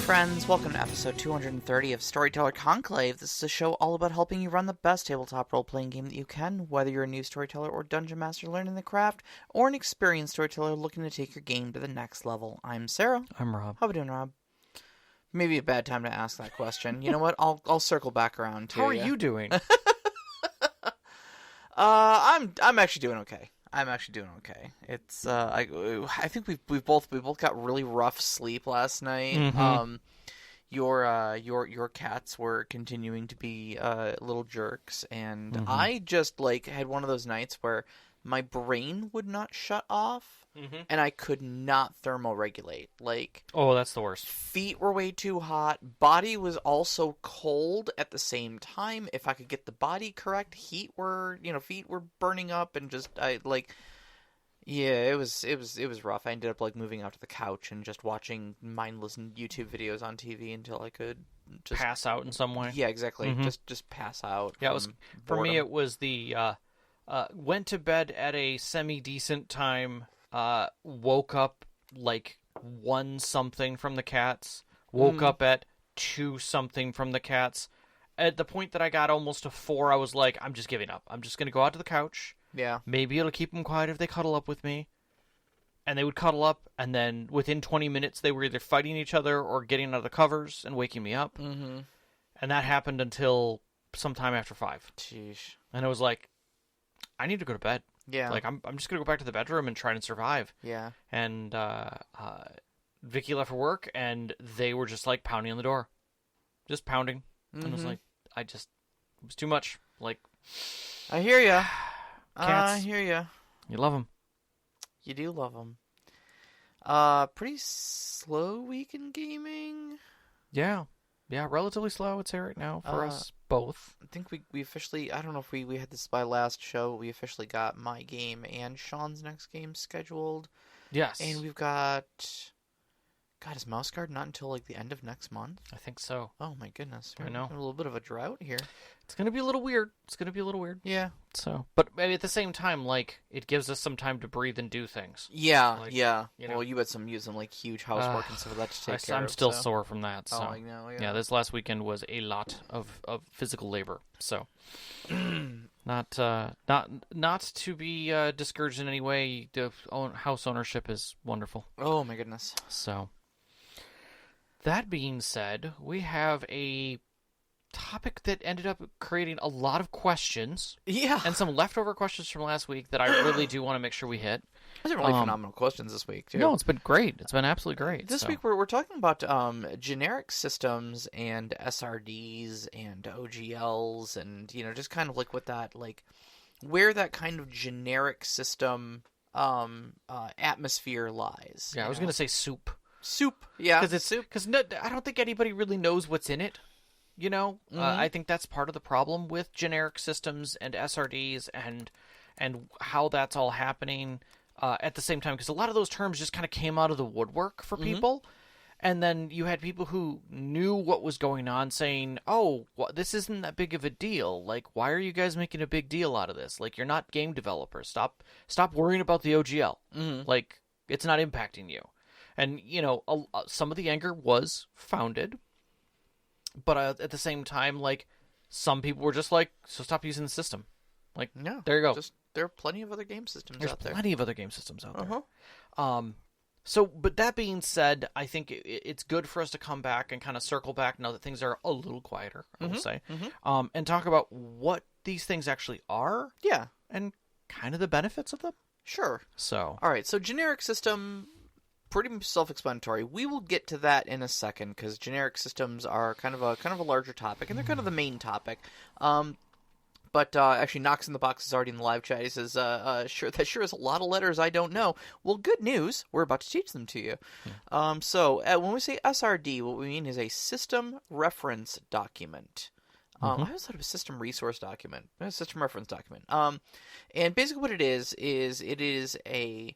friends. Welcome to episode 230 of Storyteller Conclave. This is a show all about helping you run the best tabletop role-playing game that you can, whether you're a new storyteller or dungeon master learning the craft, or an experienced storyteller looking to take your game to the next level. I'm Sarah. I'm Rob. How we doing, Rob? Maybe a bad time to ask that question. You know what? I'll circle back around to How are you doing? I'm actually doing okay. It's I think we both got really rough sleep last night. Mm-hmm. Your cats were continuing to be little jerks, and Mm-hmm. I just had one of those nights where my brain would not shut off, and I could not thermoregulate. Oh, that's the worst. Feet were way too hot. Body was also cold at the same time. If I could get the body correct, feet were burning up, and it was rough. I ended up moving out to the couch and just watching mindless YouTube videos on TV until I could just Pass out in some way. Yeah, exactly. Mhm. Just pass out. Yeah, it was for me. boredom. It was the went to bed at a semi-decent time. Woke up 1 something from the cats. Woke up at 2 something from the cats. At the point that I got almost to 4, I was like, I'm just giving up. I'm just gonna go out to the couch. Yeah. Maybe it'll keep them quiet if they cuddle up with me. And they would cuddle up, and then within 20 minutes, they were either fighting each other or getting out of the covers and waking me up. Mm-hmm. And that happened until sometime after 5. Sheesh. And I was like, I need to go to bed. Yeah. I'm just going to go back to the bedroom and try to survive. Yeah. And Vicky left for work, and they were just, pounding on the door. Just pounding. And I was like, it was too much. I hear ya. Cats. I hear ya. You love them. You do love them. Pretty slow week in gaming. Yeah. Yeah, relatively slow, I would say, right now for us both. I think we officially, I don't know if we had this by last show, but we officially got my game and Sean's next game scheduled. Yes. And we've got, God, is Mouse Guard not until the end of next month? I think so. Oh my goodness. I know. A little bit of a drought here. It's going to be a little weird. Yeah. So, but at the same time, it gives us some time to breathe and do things. Yeah, you know. Well, you had some huge housework and stuff like that to take care of. I'm still so. sore from that. So. Oh, I know, yeah. Yeah, this last weekend was a lot of physical labor. So, not to be discouraged in any way. House ownership is wonderful. Oh my goodness. So, that being said, we have a topic that ended up creating a lot of questions. Yeah. And some leftover questions from last week that I really do want to make sure we hit. Those are really phenomenal questions this week, too. No, it's been great. It's been absolutely great. This week we're talking about generic systems and SRDs and OGLs and, just kind of what that, where that kind of generic system atmosphere lies. Yeah, I was going to say soup. Soup, yeah. Because it's soup. Because I don't think anybody really knows what's in it. I think that's part of the problem with generic systems and SRDs and how that's all happening at the same time. Because a lot of those terms just kind of came out of the woodwork for people. And then you had people who knew what was going on saying, oh, this isn't that big of a deal. Why are you guys making a big deal out of this? You're not game developers. Stop worrying about the OGL. It's not impacting you. And, some of the anger was founded. But at the same time, some people were just so stop using the system. Yeah, there you go. There are plenty of other game systems out there. There's plenty of other game systems out there. So, but that being said, I think it's good for us to come back and kind of circle back now that things are a little quieter, I will say, and talk about what these things actually are. Yeah. And kind of the benefits of them. Sure. So. All right, so generic system... pretty self-explanatory. We will get to that in a second because generic systems are kind of a larger topic, and they're kind of the main topic. But actually, Knox in the Box is already in the live chat. He says, "Sure, that sure is a lot of letters I don't know." Well, good news. We're about to teach them to you. So when we say SRD, what we mean is a system reference document. I always thought it was system resource document. It's a system reference document. And basically, what it is it is a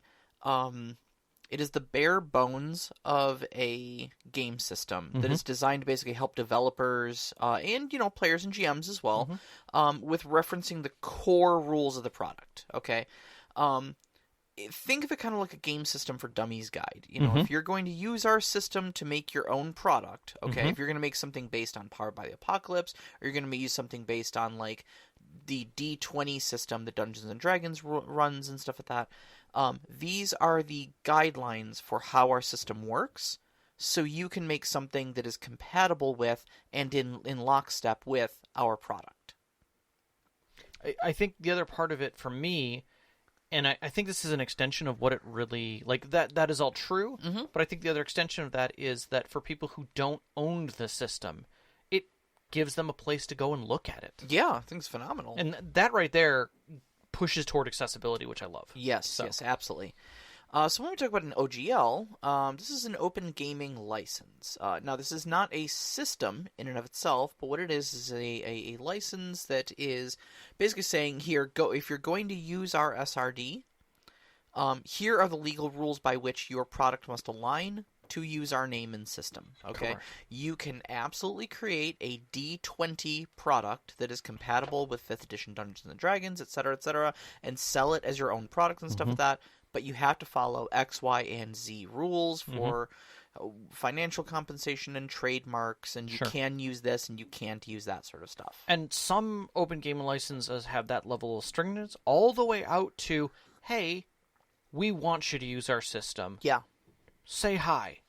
It is the bare bones of a game system that is designed to basically help developers and, players and GMs as well with referencing the core rules of the product, okay? think of it kind of like a game system for dummies guide. You know, if you're going to use our system to make your own product, okay, if you're going to make something based on Powered by the Apocalypse, or you're going to use something based on like the D20 system that Dungeons and Dragons runs and stuff like that, these are the guidelines for how our system works, so you can make something that is compatible with and in lockstep with our product. I think the other part of it for me, and I think this is an extension of what it really, like, that is all true, but I think the other extension of that is that for people who don't own the system, it gives them a place to go and look at it. Yeah, I think it's phenomenal. And that right there pushes toward accessibility, which I love. Yes, yes, absolutely. So when we talk about an OGL, this is an open gaming license. Now, this is not a system in and of itself, but what it is a license that is basically saying, here, if you're going to use our SRD, here are the legal rules by which your product must align to use our name and system. Okay, Correct. You can absolutely create a D20 product that is compatible with 5th edition Dungeons and Dragons, etc., and sell it as your own product and stuff like that. But you have to follow X, Y, and Z rules for financial compensation and trademarks, and you can use this and you can't use that sort of stuff. And some open gaming licenses have that level of stringiness all the way out to, hey, we want you to use our system. Yeah. Say hi.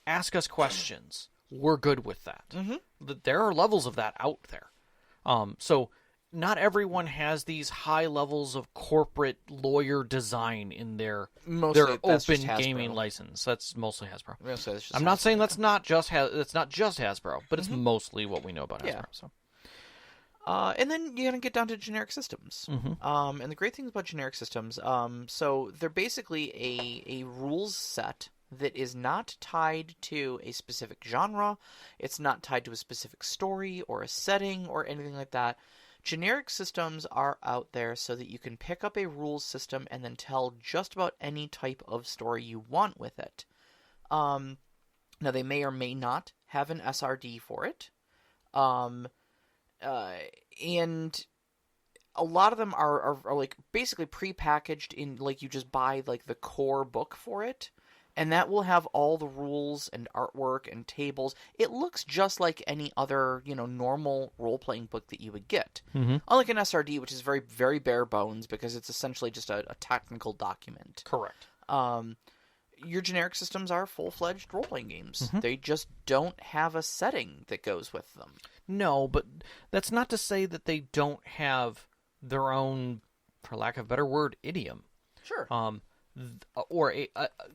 Ask us questions. We're good with that. There are levels of that out there. So not everyone has these high levels of corporate lawyer design in their open gaming license. That's mostly Hasbro. I'm not saying that's not just Hasbro, but it's mostly what we know about Hasbro. So. And then you're going to get down to generic systems. And the great thing about generic systems, so they're basically a rules set that is not tied to a specific genre. It's not tied to a specific story or a setting or anything like that. Generic systems are out there so that you can pick up a rules system and then tell just about any type of story you want with it. Now, they may or may not have an SRD for it. And a lot of them are like basically prepackaged in, like, you just buy like the core book for it. And that will have all the rules and artwork and tables. It looks just like any other, normal role-playing book that you would get. Unlike an SRD, which is very, very bare bones because it's essentially just a technical document. Correct. Your generic systems are full-fledged role-playing games. They just don't have a setting that goes with them. No, but that's not to say that they don't have their own, for lack of a better word, idiom. Sure. Or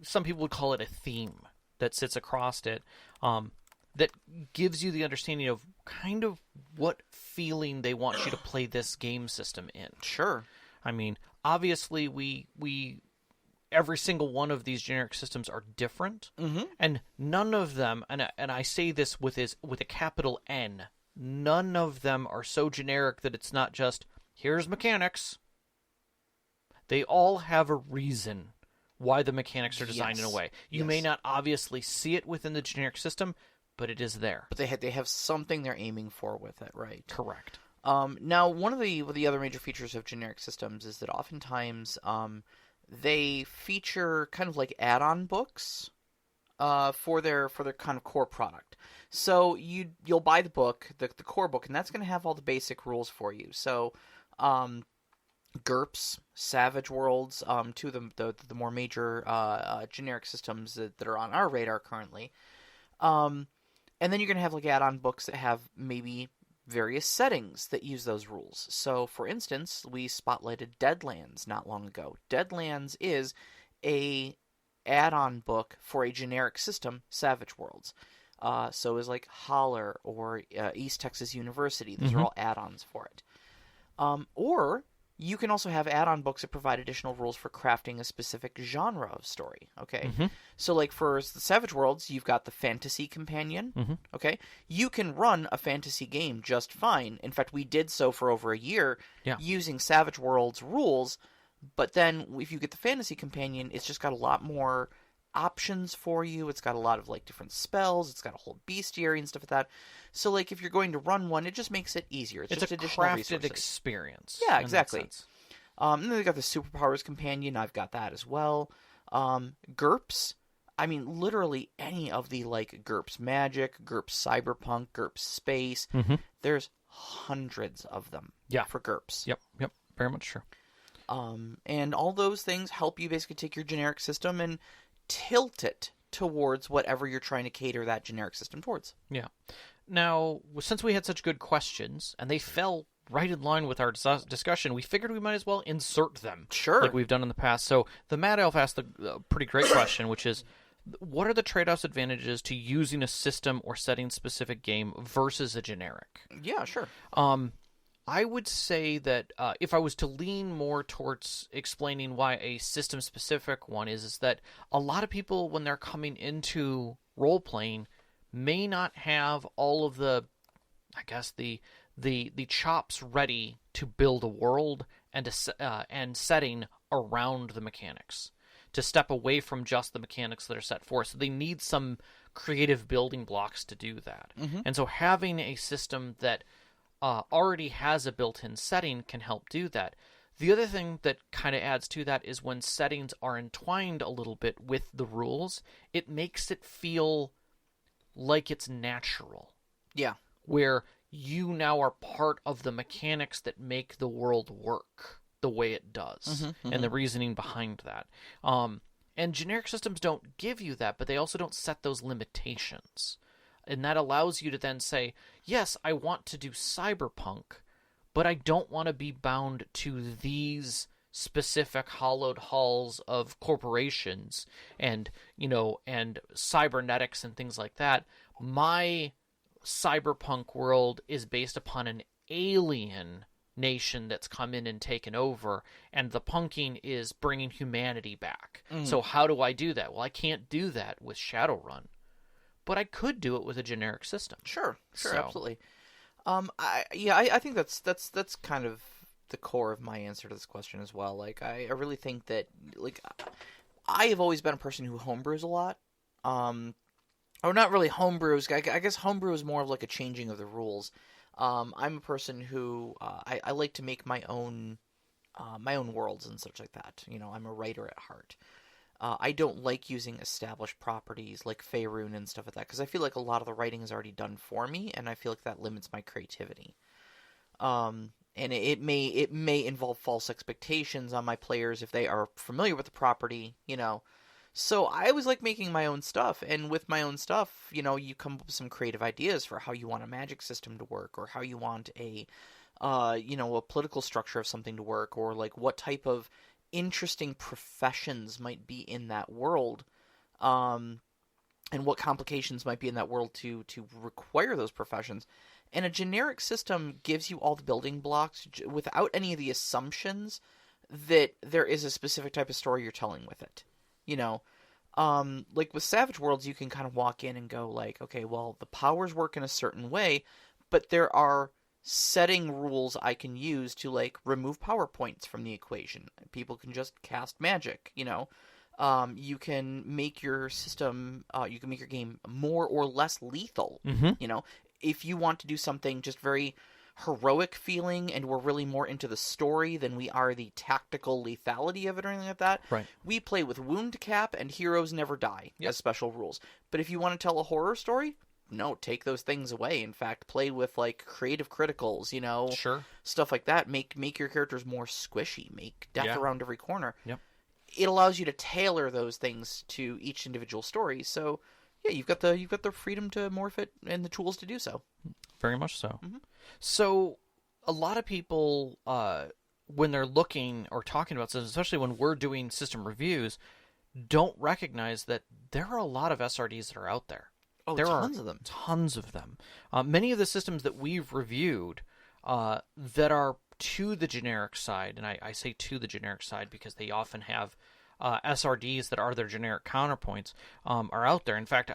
some people would call it a theme that sits across it, that gives you the understanding of kind of what feeling they want you to play this game system in. Sure. I mean, obviously, we every single one of these generic systems are different, and none of them, and I say this with a capital N, none of them are so generic that it's not just, here's mechanics. They all have a reason why the mechanics are designed in a way. You may not obviously see it within the generic system, but it is there. But they have something they're aiming for with it, right? Correct. Now, one of the other major features of generic systems is that oftentimes they feature kind of like add-on books for their kind of core product. So you'll buy the book, the core book, and that's going to have all the basic rules for you. So GURPS, Savage Worlds, two of the more major generic systems that are on our radar currently. And then you're going to have like add-on books that have maybe various settings that use those rules. So, for instance, we spotlighted Deadlands not long ago. Deadlands is a add-on book for a generic system, Savage Worlds. So is like Holler or East Texas University. Those are all add-ons for it. Or you can also have add-on books that provide additional rules for crafting a specific genre of story, okay? So, like, for the Savage Worlds, you've got the Fantasy Companion, okay? You can run a fantasy game just fine. In fact, we did so for over a year using Savage Worlds rules, but then if you get the Fantasy Companion, it's just got a lot more options for you. It's got a lot of, like, different spells. It's got a whole bestiary and stuff like that. So, like, if you're going to run one, it just makes it easier. It's just a additional crafted resources. Experience. Yeah, exactly. And then they got the Superpowers Companion. I've got that as well. GURPS. I mean, literally any of the like GURPS Magic, GURPS Cyberpunk, GURPS Space. There's hundreds of them. For GURPS. Yep. Very much true. And all those things help you basically take your generic system and tilt it towards whatever you're trying to cater that generic system towards. Yeah. Now, since we had such good questions, and they fell right in line with our discussion, we figured we might as well insert them. Sure. Like we've done in the past. So the Mad Elf asked a pretty great question, which is, what are the trade-offs advantages to using a system or setting-specific game versus a generic? Yeah, sure. I would say that if I was to lean more towards explaining why a system-specific one is that a lot of people, when they're coming into role-playing, may not have all of the, I guess, the chops ready to build a world and setting around the mechanics, to step away from just the mechanics that are set forth. So they need some creative building blocks to do that. And so having a system that already has a built-in setting can help do that. The other thing that kind of adds to that is when settings are entwined a little bit with the rules, it makes it feel like it's natural. Yeah. Where you now are part of the mechanics that make the world work the way it does, and the reasoning behind that. And generic systems don't give you that, but they also don't set those limitations. And that allows you to then say, yes, I want to do cyberpunk, but I don't want to be bound to these specific hollowed halls of corporations and, and cybernetics and things like that. My cyberpunk world is based upon an alien nation that's come in and taken over, and the punking is bringing humanity back. So how do I do that? Well, I can't do that with Shadowrun, but I could do it with a generic system. Sure, absolutely. I think that's kind of the core of my answer to this question as well. Like, I really think that, like, I have always been a person who homebrews a lot. Or not really homebrews. I guess homebrew is more of like a changing of the rules. I'm a person who I like to make my own worlds and such like that. I'm a writer at heart. I don't like using established properties like Faerun and stuff like that because I feel like a lot of the writing is already done for me, and I feel like that limits my creativity. And it may involve false expectations on my players if they are familiar with the property, So I always like making my own stuff, and with my own stuff, you come up with some creative ideas for how you want a magic system to work, or how you want a political structure of something to work, or like what type of interesting professions might be in that world, and what complications might be in that world to require those professions. And a generic system gives you all the building blocks without any of the assumptions that there is a specific type of story you're telling with it. Like with Savage Worlds, you can kind of walk in and go like, okay, well, the powers work in a certain way, but there are setting rules I can use to like remove power points from the equation. People can just cast magic, you can make your system, you can make your game more or less lethal, if you want to do something just very heroic feeling and we're really more into the story than we are the tactical lethality of it or anything like that. Right. We play with wound cap and heroes never die as special rules. But if you want to tell a horror story, no, take those things away. In fact, play with like creative criticals, Sure. Stuff like that. Make your characters more squishy. Make death around every corner. Yep. It allows you to tailor those things to each individual story. So yeah, you've got the freedom to morph it and the tools to do so. Very much so. So a lot of people, when they're looking or talking about systems, especially when we're doing system reviews, don't recognize that there are a lot of SRDs that are out there. Oh, there tons are of them. Tons of them. Many of the systems that we've reviewed that are to the generic side, and I say to the generic side because they often have SRDs that are their generic counterpoints, are out there. In fact,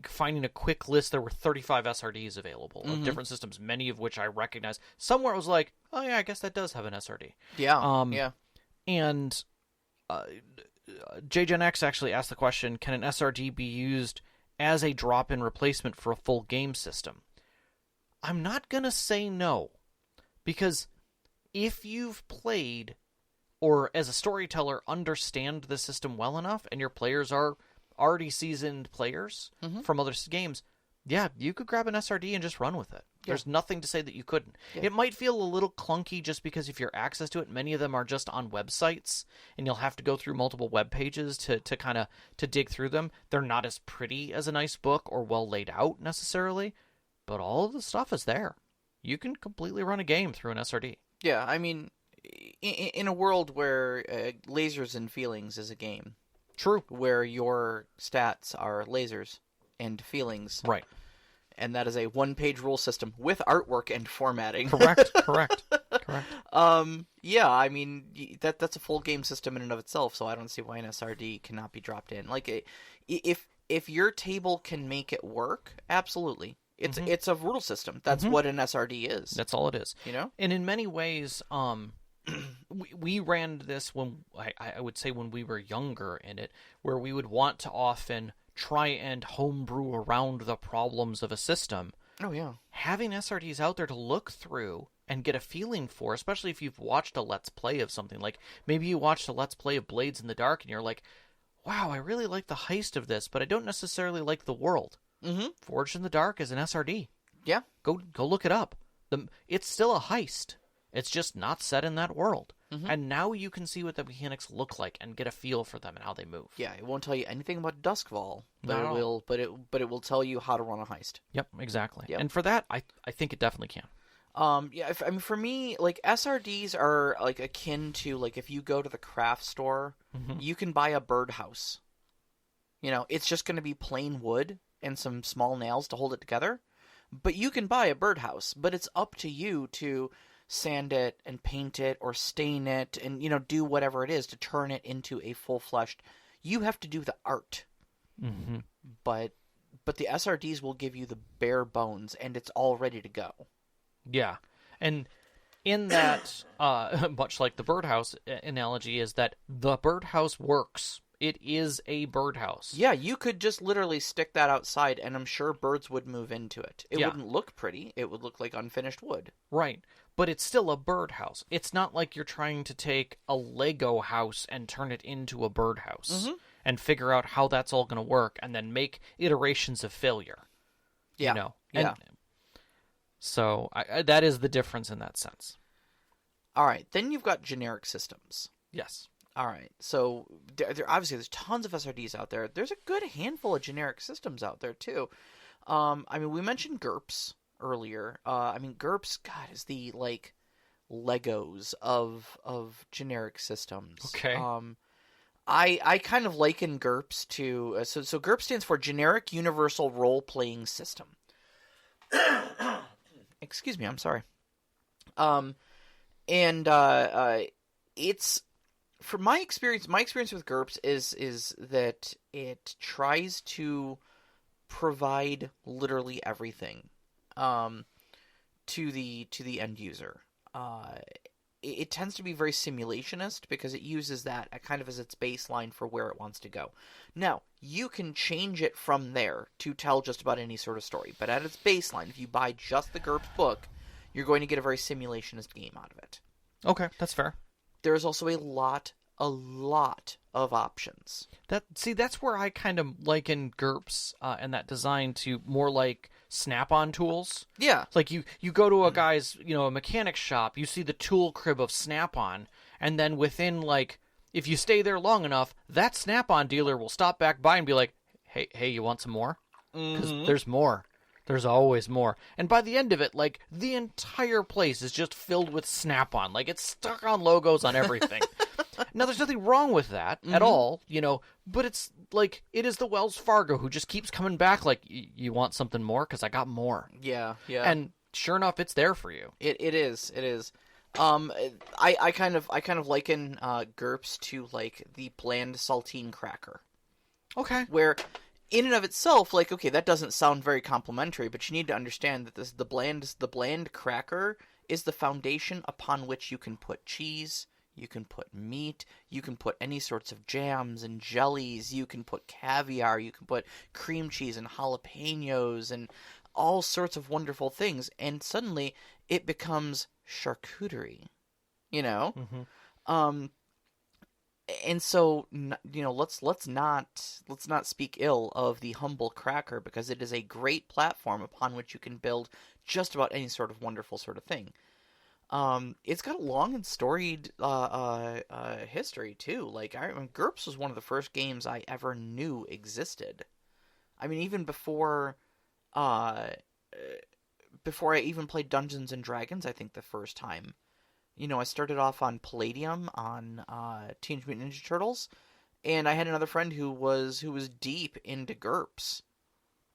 finding a quick list, there were 35 SRDs available of different systems, many of which I recognize. Somewhere it was like, oh yeah, I guess that does have an SRD. Yeah, yeah. And JGenX actually asked the question, can an SRD be used as a drop-in replacement for a full game system? I'm not going to say no, because if you've played or as a storyteller understand the system well enough, and your players are already seasoned players from other games, yeah, you could grab an SRD and just run with it. Yeah. There's nothing to say that you couldn't. Yeah. It might feel a little clunky just because if you have access to it, many of them are just on websites, and you'll have to go through multiple web pages to kind of to dig through them. They're not as pretty as a nice book or well laid out necessarily, but all of the stuff is there. You can completely run a game through an SRD. Yeah, I mean, in a world where lasers and feelings is a game, True. where your stats are lasers and feelings, Right. and that is a one-page rule system with artwork and formatting. Correct. Yeah, I mean that's a full game system in and of itself, so I don't see why an SRD cannot be dropped in. Like, if your table can make it work, absolutely. It's a rule system. That's what an SRD is. That's all it is. You know? And in many ways, we ran this when I would say when we were younger in it, where we would want to often try and homebrew around the problems of a system. Oh, yeah. Having SRDs out there to look through and get a feeling for, especially if you've watched a Let's Play of something. Like, maybe you watched a Let's Play of Blades in the Dark, and you're like, wow, I really like the heist of this, but I don't necessarily like the world. Forged in the Dark is an SRD. Yeah. Go look it up. It's still a heist. It's just not set in that world. And now you can see what the mechanics look like and get a feel for them and how they move. Yeah, it won't tell you anything about Duskfall, but Not it at all. will. But it will tell you how to run a heist. Yep, exactly. Yep. And for that, I think it definitely can. Yeah. I mean, for me, like SRDs are like akin to like if you go to the craft store, you can buy a birdhouse. You know, it's just going to be plain wood and some small nails to hold it together, but you can buy a birdhouse. But it's up to you to sand it and paint it or stain it and, you know, do whatever it is to turn it into a full-fleshed. You have to do the art. But the SRDs will give you the bare bones, and it's all ready to go. Yeah. And in that, much like the birdhouse analogy, is that the birdhouse works. It is a birdhouse. Yeah, you could just literally stick that outside, and I'm sure birds would move into it. It Yeah. wouldn't look pretty. It would look like unfinished wood. Right. But it's still a birdhouse. It's not like you're trying to take a Lego house and turn it into a birdhouse and figure out how that's all going to work and then make iterations of failure. Yeah. You know? Yeah. So that is the difference in that sense. All right, then you've got generic systems. Yes. All right, so obviously there's tons of SRDs out there. There's a good handful of generic systems out there too. I mean, we mentioned GURPS earlier. I mean, GURPS, God, is the like Legos of generic systems. Okay. I kind of liken GURPS to so GURPS stands for Generic Universal Role Playing System. Excuse me, I'm sorry. It's from my experience with GURPS is that it tries to provide literally everything to the end user. It tends to be very simulationist because it uses that kind of as its baseline for where it wants to go. Now, you can change it from there to tell just about any sort of story, but at its baseline, if you buy just the GURPS book, you're going to get a very simulationist game out of it. Okay, that's fair. There's also a lot of options. That's where I kind of liken GURPS and that design to more like Snap-on tools. Yeah. Like you go to a guy's, a mechanic shop, you see the tool crib of Snap-on, and then within if you stay there long enough, that Snap-on dealer will stop back by and be like, hey, you want some more? Because there's more. There's always more. And by the end of it, the entire place is just filled with Snap-on. It's stuck on logos on everything. Now, there's nothing wrong with that at all, but it's it is the Wells Fargo who just keeps coming back you want something more? Because I got more. Yeah. And sure enough, it's there for you. It is. I kind of liken GURPS to the bland saltine cracker. Okay. Where in and of itself, okay, that doesn't sound very complimentary, but you need to understand that the bland cracker is the foundation upon which you can put cheese, you can put meat, you can put any sorts of jams and jellies, you can put caviar, you can put cream cheese and jalapenos and all sorts of wonderful things, and suddenly it becomes charcuterie, And so, let's not speak ill of the humble cracker, because it is a great platform upon which you can build just about any sort of wonderful sort of thing. It's got a long and storied history too. Like, I remember GURPS was one of the first games I ever knew existed. I mean, even before I even played Dungeons and Dragons, I think the first time. I started off on Palladium on Teenage Mutant Ninja Turtles, and I had another friend who was deep into GURPS.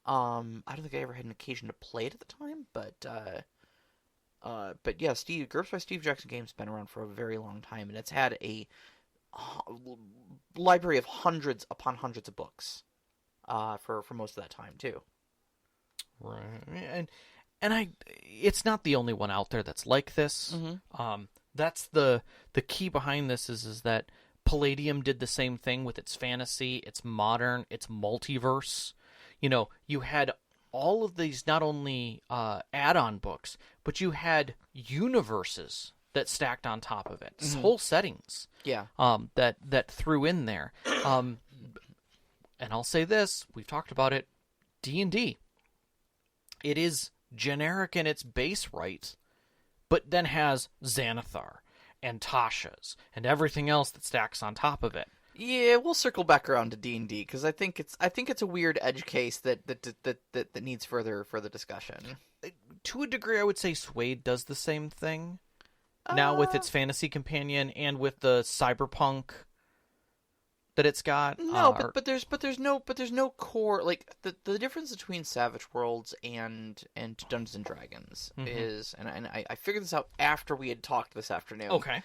I don't think I ever had an occasion to play it at the time, but yeah, GURPS by Steve Jackson Games has been around for a very long time, and it's had a library of hundreds upon hundreds of books for most of that time too. Right, and it's not the only one out there that's like this. Mm-hmm. That's the key behind this is that Palladium did the same thing with its fantasy, its modern, its multiverse. You had all of these not only add-on books, but you had universes that stacked on top of it, whole settings. Yeah. That threw in there. And I'll say this: we've talked about it. D&D. It is generic in its base right, but then has Xanathar and Tasha's and everything else that stacks on top of it. Yeah, we'll circle back around to D&D, because I think it's a weird edge case that needs further discussion. To a degree, I would say Suede does the same thing now with its fantasy companion and with the cyberpunk that it's got. No, but there's no core, like the difference between Savage Worlds and Dungeons and Dragons is, and I figured this out after we had talked this afternoon. Okay.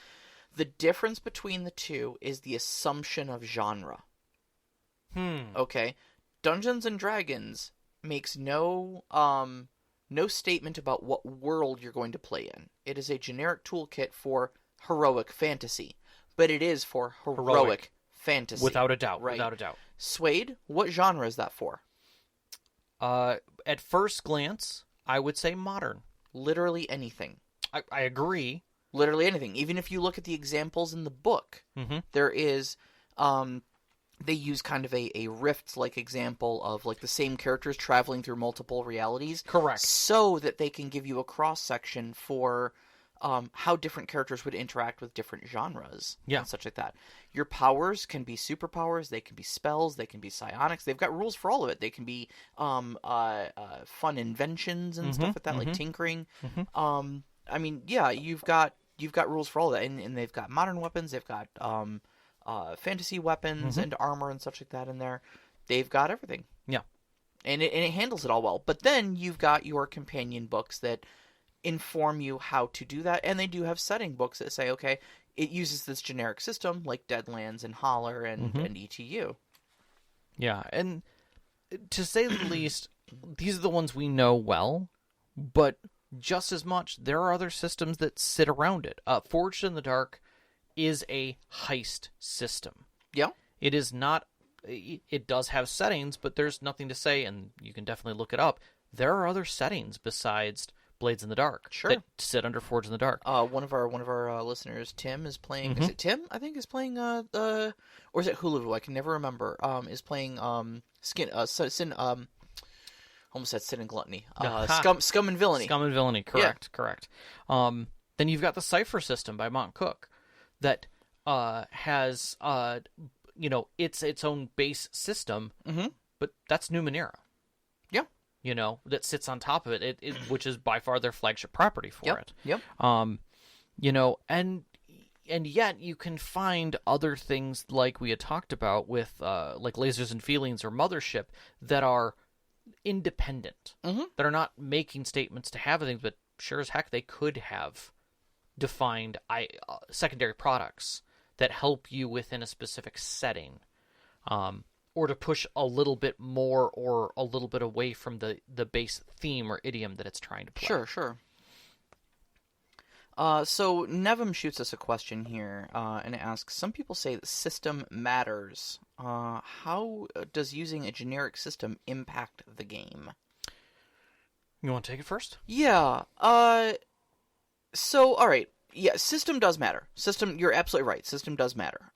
The difference between the two is the assumption of genre. Okay, Dungeons and Dragons makes no statement about what world you're going to play in. It is a generic toolkit for heroic fantasy, but it is for heroic fantasy, without a doubt. Right? Without a doubt. Suede, what genre is that for? At first glance, I would say modern. Literally anything. I agree. Literally anything. Even if you look at the examples in the book, there is, they use kind of a Rift-like example of like the same characters traveling through multiple realities. Correct. So that they can give you a cross-section for how different characters would interact with different genres. Yeah. And such like that. Your powers can be superpowers, they can be spells, they can be psionics. They've got rules for all of it. They can be fun inventions and stuff like that, like tinkering. I mean, yeah, you've got rules for all that, and they've got modern weapons, they've got fantasy weapons and armor and such like that in there. They've got everything. Yeah, and it handles it all well. But then you've got your companion books that inform you how to do that, and they do have setting books that say, okay, it uses this generic system like Deadlands and Holler and ETU. Yeah, and to say the least, these are the ones we know well, but just as much, there are other systems that sit around it. Forged in the Dark is a heist system. Yeah. It is not... It does have settings, but there's nothing to say, and you can definitely look it up. There are other settings besides Blades in the Dark that sit under Forged in the Dark. One of our listeners, Tim, is playing... Is it Tim? I think is playing... or is it Hulu? I can never remember. Is playing almost said Sin and Gluttony. Scum and Villainy. Scum and Villainy, correct, correct. Then you've got the Cypher system by Mont Cook that has, its own base system, but that's Numenera. Yeah. That sits on top of it, which is by far their flagship property for it. Yep. And yet you can find other things like we had talked about with, like Lasers and Feelings or Mothership that are independent, that are not making statements to have things, but sure as heck they could have defined secondary products that help you within a specific setting, or to push a little bit more or a little bit away from the base theme or idiom that it's trying to play. Sure. So Nevim shoots us a question here, and it asks, some people say that system matters. How does using a generic system impact the game? You want to take it first? Yeah. So, alright. Yeah, system does matter. You're absolutely right. System does matter.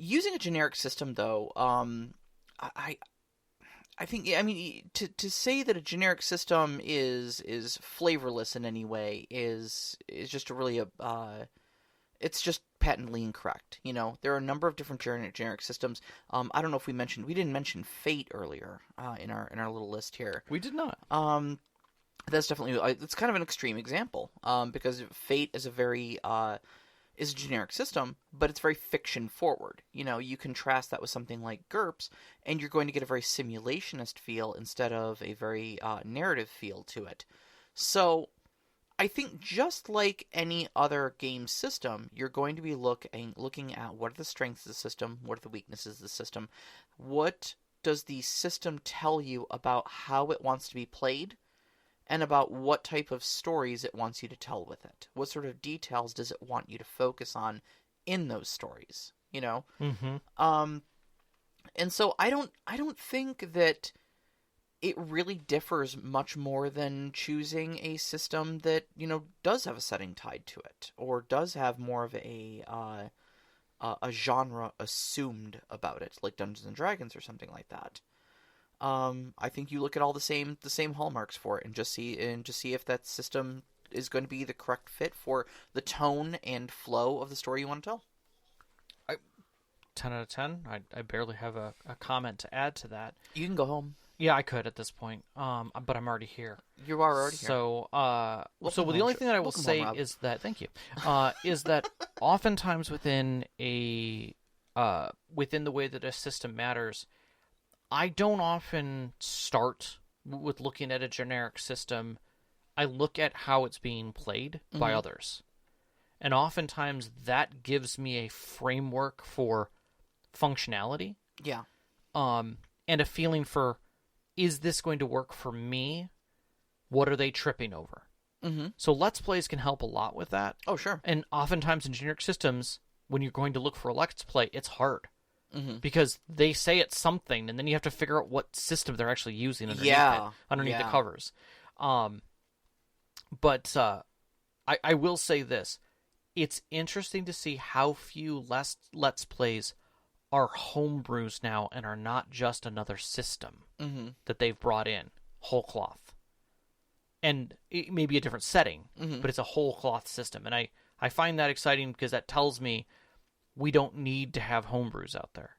Using a generic system, though, I I think, I mean, to say that a generic system is flavorless in any way is just a really it's just patently incorrect. You know, there are a number of different generic systems. I don't know if we didn't mention Fate earlier in our little list here. We did not. That's definitely it's kind of an extreme example because Fate is a generic system, but it's very fiction forward. You know, you contrast that with something like GURPS, and you're going to get a very simulationist feel instead of a very narrative feel to it. So I think just like any other game system, you're going to be looking at what are the strengths of the system, what are the weaknesses of the system, what does the system tell you about how it wants to be played, and about what type of stories it wants you to tell with it. What sort of details does it want you to focus on in those stories, you know? Mm-hmm. And so I don't think that it really differs much more than choosing a system that, you know, does have a setting tied to it, or does have more of a genre assumed about it, like Dungeons and Dragons or something like that. I think you look at all the same hallmarks for it, and just see if that system is going to be the correct fit for the tone and flow of the story you want to tell. 10 out of 10. I barely have a comment to add to that. You can go home. Yeah, I could at this point, but I'm already here. You are already here. So, Welcome the home, only thing that I will welcome say home, Rob. is that thank you, is that oftentimes within within the way that a system matters, I don't often start with looking at a generic system. I look at how it's being played by others. And oftentimes that gives me a framework for functionality. Yeah. And a feeling for, is this going to work for me? What are they tripping over? Mm-hmm. So Let's Plays can help a lot with that. Oh, sure. And oftentimes in generic systems, when you're going to look for a Let's Play, it's hard. Mm-hmm. Because they say it's something, and then you have to figure out what system they're actually using underneath the covers. But I will say this. It's interesting to see how few Let's Plays are homebrews now and are not just another system that they've brought in, whole cloth. And it may be a different setting, but it's a whole cloth system. And I find that exciting because that tells me we don't need to have homebrews out there.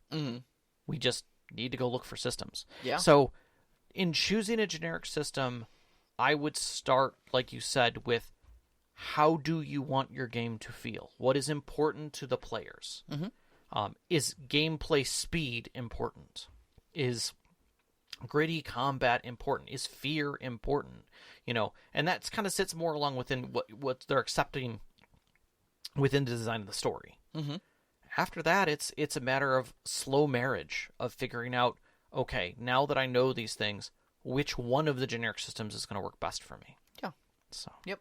We just need to go look for systems. Yeah. So in choosing a generic system, I would start, like you said, with how do you want your game to feel? What is important to the players? Is gameplay speed important? Is gritty combat important? Is fear important? You know, and that kind of sits more along within what they're accepting within the design of the story. After that, it's a matter of slow marriage of figuring out, okay, now that I know these things, which one of the generic systems is going to work best for me. Yeah. So. Yep.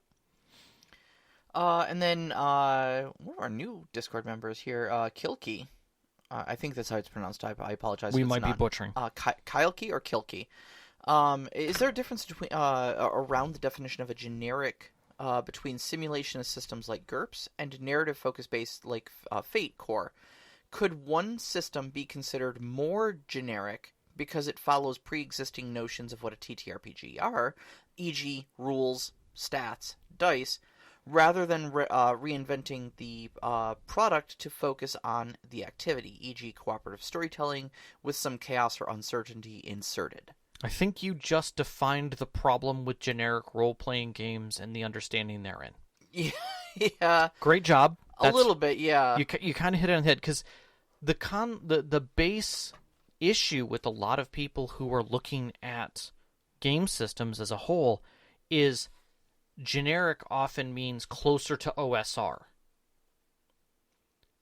And then one of our new Discord members here, Kilky. I think that's how it's pronounced. I apologize. We if it's might be not. butchering. Kylky or Kilky. Is there a difference between around the definition of a generic between simulation systems like GURPS and narrative focus based like Fate Core? Could one system be considered more generic because it follows pre-existing notions of what a TTRPG are, e.g., rules, stats, dice, rather than reinventing the product to focus on the activity, e.g., cooperative storytelling with some chaos or uncertainty inserted? I think you just defined the problem with generic role-playing games and the understanding therein. Yeah. Great job. A little bit, yeah. You kind of hit it on the head, because the base issue with a lot of people who are looking at game systems as a whole is generic often means closer to OSR.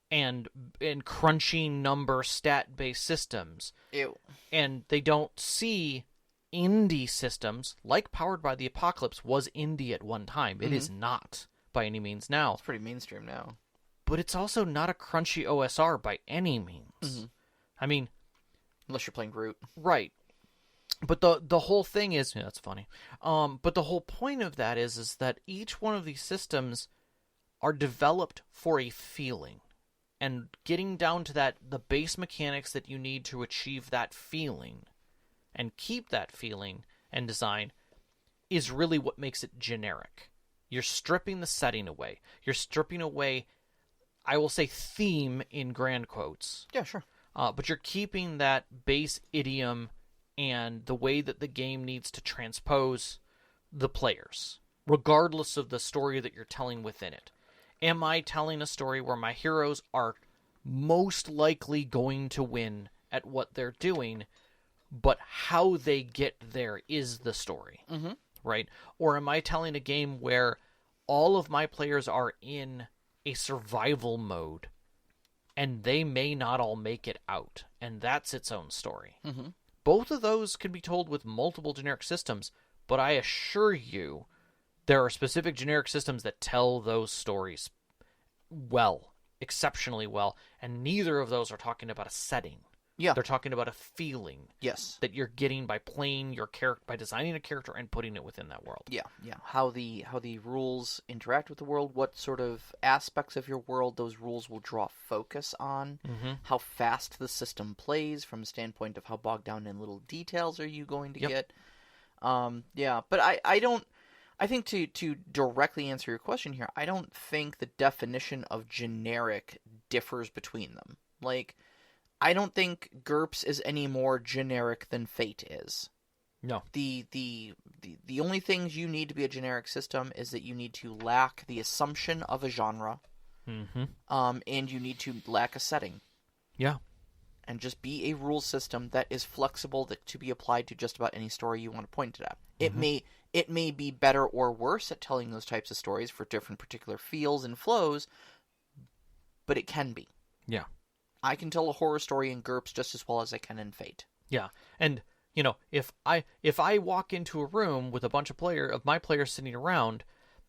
And crunchy number stat-based systems. Ew. And they don't see indie systems, like Powered by the Apocalypse was indie at one time. It is not by any means now. It's pretty mainstream now. But it's also not a crunchy OSR by any means. I mean... Unless you're playing Groot. Right. But the whole thing is... Yeah, that's funny. But the whole point of that is that each one of these systems are developed for a feeling. and getting down to the base mechanics that you need to achieve that feeling and keep that feeling and design is really what makes it generic. You're stripping the setting away. You're stripping away, I will say, theme in grand quotes. Yeah, sure. But you're keeping that base idiom and the way that the game needs to transpose the players, regardless of the story that you're telling within it. Am I telling a story where my heroes are most likely going to win at what they're doing, but how they get there is the story, right? Or am I telling a game where all of my players are in a survival mode, and they may not all make it out, and that's its own story? Both of those can be told with multiple generic systems, but I assure you there are specific generic systems that tell those stories well, exceptionally well, and neither of those are talking about a setting. Yeah. They're talking about a feeling Yes. that you're getting by playing your character, by designing a character and putting it within that world. Yeah, yeah. How the rules interact with the world, what sort of aspects of your world those rules will draw focus on, how fast the system plays from a standpoint of how bogged down in little details are you going to get. Yeah, but I think to directly answer your question here, I don't think the definition of generic differs between them. Like, I don't think GURPS is any more generic than Fate is. No. The only things you need to be a generic system is that you need to lack the assumption of a genre, and you need to lack a setting. Yeah. And just be a rule system that is flexible to be applied to just about any story you want to point it at. It may be better or worse at telling those types of stories for different particular feels and flows, but it can be. Yeah. I can tell a horror story in GURPS just as well as I can in Fate. Yeah. And if I walk into a room with a bunch of my players sitting around,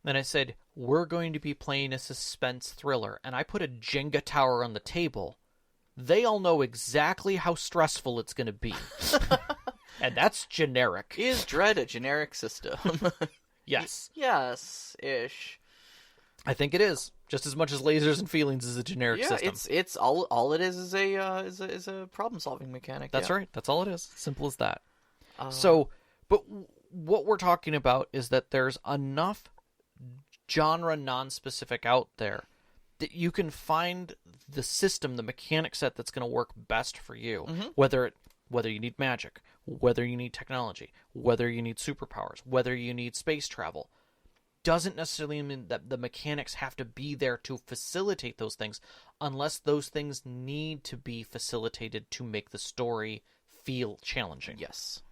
and I said, we're going to be playing a suspense thriller, and I put a Jenga tower on the table, they all know exactly how stressful it's going to be. And that's generic. Is Dread a generic system? Yes. Yes-ish. I think it is. Just as much as Lasers and Feelings is a generic system. It's all it is a problem-solving mechanic. That's right. That's all it is. Simple as that. But what we're talking about is that there's enough genre non-specific out there that you can find the system, the mechanic set that's going to work best for you. Whether you need magic, whether you need technology, whether you need superpowers, whether you need space travel. Doesn't necessarily mean that the mechanics have to be there to facilitate those things, unless those things need to be facilitated to make the story feel challenging. Yes.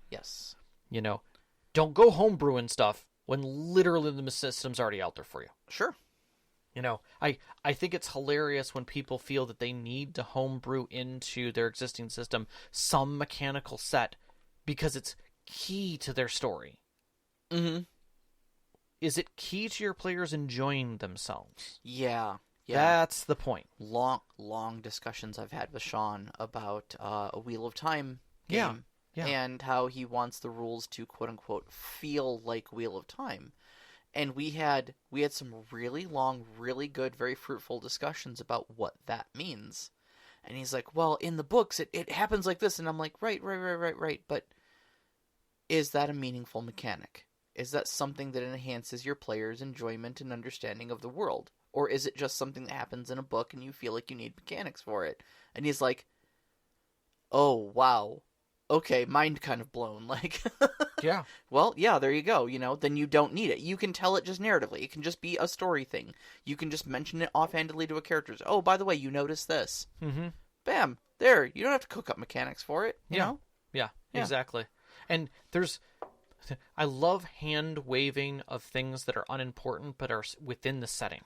Don't go homebrewing stuff when literally the system's already out there for you. Sure. I think it's hilarious when people feel that they need to homebrew into their existing system some mechanical set because it's key to their story. Is it key to your players enjoying themselves? Yeah. That's the point. Long discussions I've had with Sean about a Wheel of Time game. Yeah. And how he wants the rules to quote-unquote feel like Wheel of Time. And we had some really long, really good, very fruitful discussions about what that means. And he's like, well, in the books, it happens like this. And I'm like, right. But is that a meaningful mechanic? Is that something that enhances your players' enjoyment and understanding of the world? Or is it just something that happens in a book and you feel like you need mechanics for it? And he's like, oh, wow. Okay, mind kind of blown. Like, Yeah. Well, yeah, there you go. Then you don't need it. You can tell it just narratively. It can just be a story thing. You can just mention it offhandedly to a character. Oh, by the way, you noticed this. Bam. There. You don't have to cook up mechanics for it. You know? Yeah, exactly. And I love hand waving of things that are unimportant but are within the setting.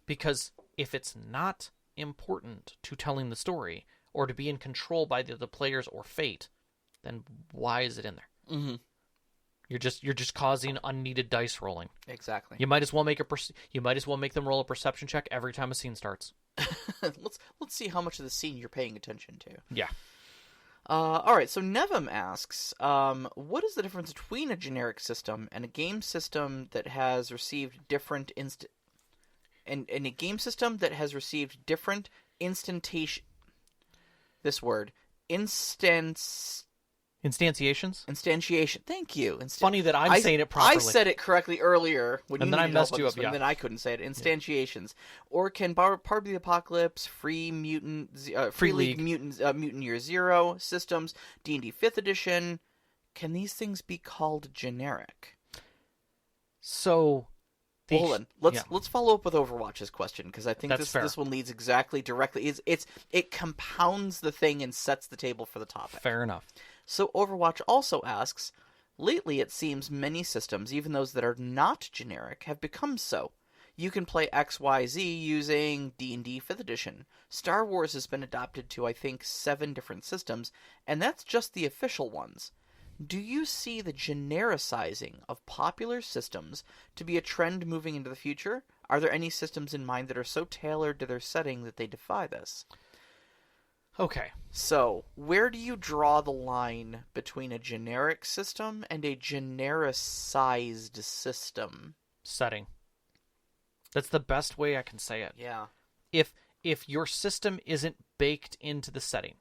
Because if it's not important to telling the story or to be in control by the players or fate, then why is it in there? You're just causing unneeded dice rolling. Exactly. You might as well make them roll a perception check every time a scene starts. Let's see how much of the scene you're paying attention to. Yeah. All right. So Nevim asks, what is the difference between a generic system and a game system that has received different instantation. This word, instantiations. Thank you. Funny that I'm saying it properly. I said it correctly earlier when and you then I needed help messed on you this up. one, and then I couldn't say it. Instantiations, or can part of the apocalypse, free mutant, free league mutant year 0 systems, D&D 5th edition. Can these things be called generic? So, Hold on. Let's follow up with Overwatch's question, because I think this one leads directly. It compounds the thing and sets the table for the topic. Fair enough. So Overwatch also asks, lately it seems many systems, even those that are not generic, have become so. You can play XYZ using D&D 5th edition. Star Wars has been adopted to, I think, 7 different systems, and that's just the official ones. Do you see the genericizing of popular systems to be a trend moving into the future? Are there any systems in mind that are so tailored to their setting that they defy this? Okay. So, where do you draw the line between a generic system and a genericized system? Setting. That's the best way I can say it. Yeah. If your system isn't baked into the setting,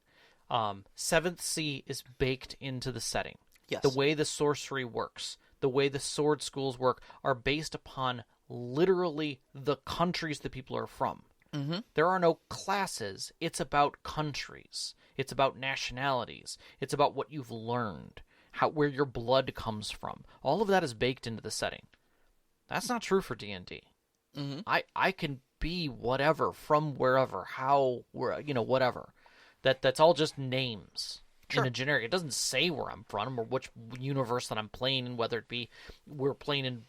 7th Sea is baked into the setting. Yes. The way the sorcery works, the way the sword schools work, are based upon literally the countries that people are from. Mm-hmm. There are no classes. It's about countries. It's about nationalities. It's about what you've learned, where your blood comes from. All of that is baked into the setting. That's not true for D&D. Mm-hmm. I can be whatever from wherever, whatever. That's all just names. Sure. In a generic. It doesn't say where I'm from or which universe that I'm playing in, whether it be we're playing in,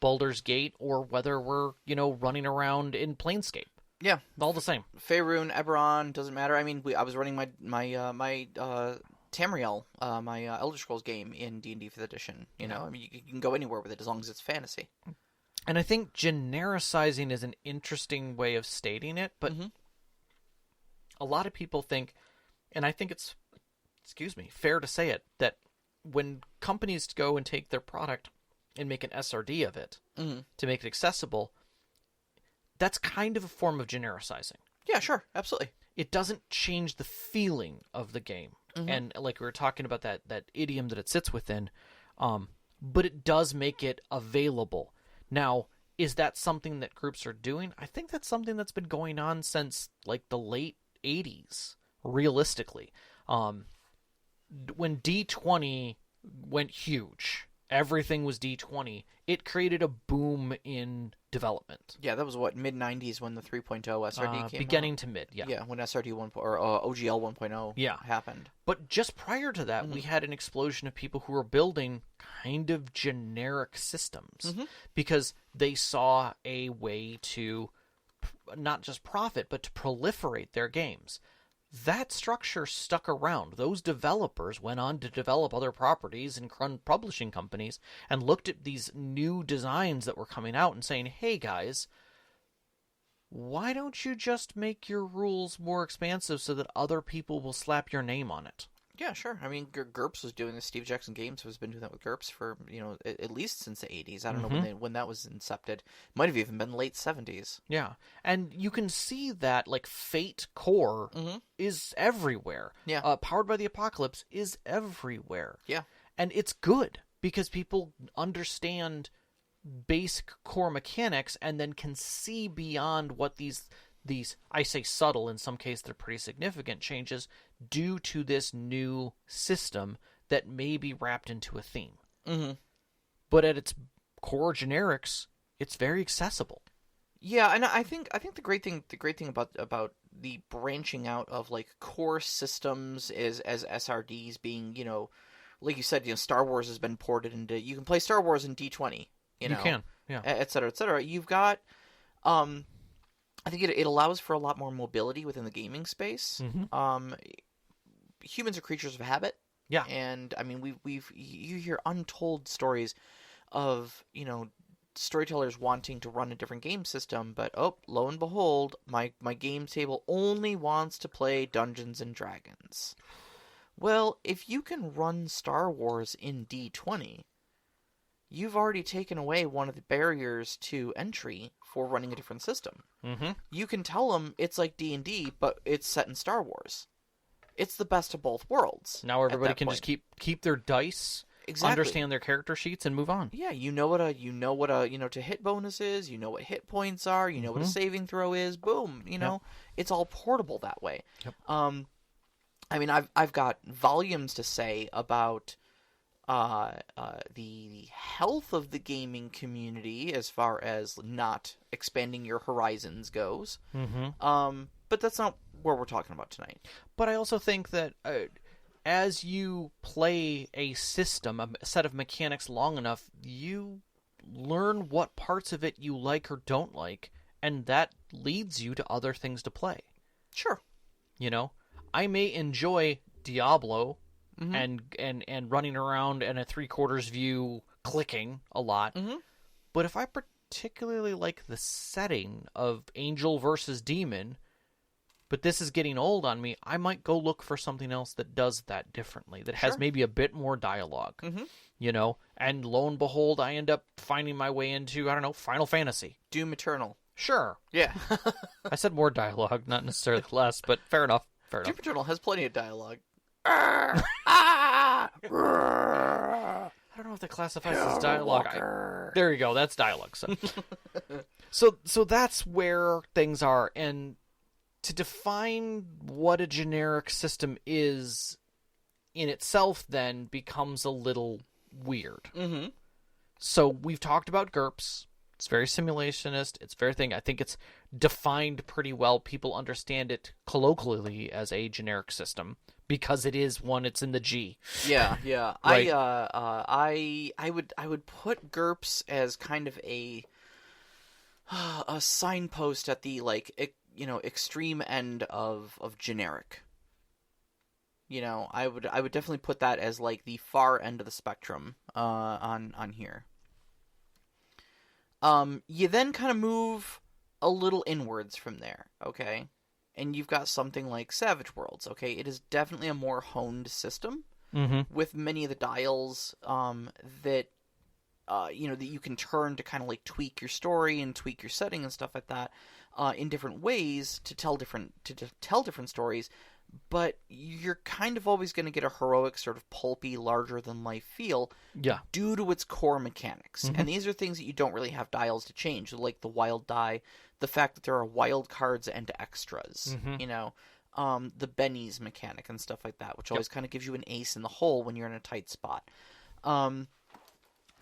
Baldur's Gate or whether we're, running around in Planescape. Yeah. All the same. Faerun, Eberron, doesn't matter. I mean, I was running my Tamriel, my Elder Scrolls game in D&D 5th edition. I mean, you can go anywhere with it as long as it's fantasy. And I think genericizing is an interesting way of stating it, but a lot of people think, and I think it's fair to say it, that when companies go and take their product and make an SRD of it to make it accessible, that's kind of a form of genericizing. Yeah, sure. Absolutely. It doesn't change the feeling of the game. And like we were talking about that idiom that it sits within, but it does make it available. Now, is that something that groups are doing? I think that's something that's been going on since like the late 80s, realistically. When D20 went huge, everything was D20, it created a boom in development. Yeah, that was mid-90s when the 3.0 SRD came beginning out? to mid, yeah. Yeah, when SRD 1 or OGL 1.0 happened. But just prior to that, we had an explosion of people who were building kind of generic systems because they saw a way to not just profit, but to proliferate their games. That structure stuck around. Those developers went on to develop other properties and run publishing companies and looked at these new designs that were coming out and saying, hey guys, why don't you just make your rules more expansive so that other people will slap your name on it? Yeah, sure. I mean, GURPS was doing this. Steve Jackson Games has been doing that with GURPS for, at least since the 80s. I don't know when that was incepted. Might have even been late 70s. Yeah. And you can see that, like, Fate Core is everywhere. Yeah. Powered by the Apocalypse is everywhere. Yeah. And it's good because people understand basic core mechanics and then can see beyond what these I say subtle, in some cases they're pretty significant changes due to this new system that may be wrapped into a theme. But at its core generics, it's very accessible. Yeah, and I think the great thing about the branching out of like core systems is as SRDs being, like you said, Star Wars has been ported into, you can play Star Wars in D20, you can, yeah, et cetera, et cetera. You've got I think it allows for a lot more mobility within the gaming space. Humans are creatures of habit. Yeah. And I mean, you hear untold stories of, storytellers wanting to run a different game system, but lo and behold, my game table only wants to play Dungeons and Dragons. Well, if you can run Star Wars in D20, you've already taken away one of the barriers to entry for running a different system. Mm-hmm. You can tell them it's like D&D, but it's set in Star Wars. It's the best of both worlds. Now everybody at that can point. just keep their dice, Exactly. understand their character sheets, and move on. Yeah, you know what a to hit bonus is, you know what hit points are, you know what a saving throw is. Boom, it's all portable that way. Yep. I mean, I've got volumes to say about the health of the gaming community as far as not expanding your horizons goes. But that's not what we're talking about tonight. But I also think that as you play a system, a set of mechanics long enough, you learn what parts of it you like or don't like, and that leads you to other things to play. Sure. I may enjoy Diablo and running around in a 3/4 view clicking a lot, but if I particularly like the setting of Angel versus Demon, but this is getting old on me, I might go look for something else that does that differently, that has maybe a bit more dialogue, and lo and behold, I end up finding my way into, I don't know, Final Fantasy. Doom Eternal. Sure. Yeah. I said more dialogue, not necessarily less, but fair enough. Doom Eternal has plenty of dialogue. I don't know if that classifies as dialogue. There you go. That's dialogue. So that's where things are. And to define what a generic system is in itself then becomes a little weird. So we've talked about GURPS. It's very simulationist. It's very thing. I think it's defined pretty well. People understand it colloquially as a generic system because it is one. It's in the G. Yeah. Right. I would put GURPS as kind of a signpost at the extreme end of generic. I would definitely put that as like the far end of the spectrum on here. You then kind of move a little inwards from there, okay? And you've got something like Savage Worlds, okay? It is definitely a more honed system with many of the dials that that you can turn to kind of like tweak your story and tweak your setting and stuff like that in different ways to tell different stories. But you're kind of always going to get a heroic, sort of pulpy, larger-than-life feel due to its core mechanics. And these are things that you don't really have dials to change, like the wild die, the fact that there are wild cards and extras, the bennies mechanic and stuff like that, which always kind of gives you an ace in the hole when you're in a tight spot.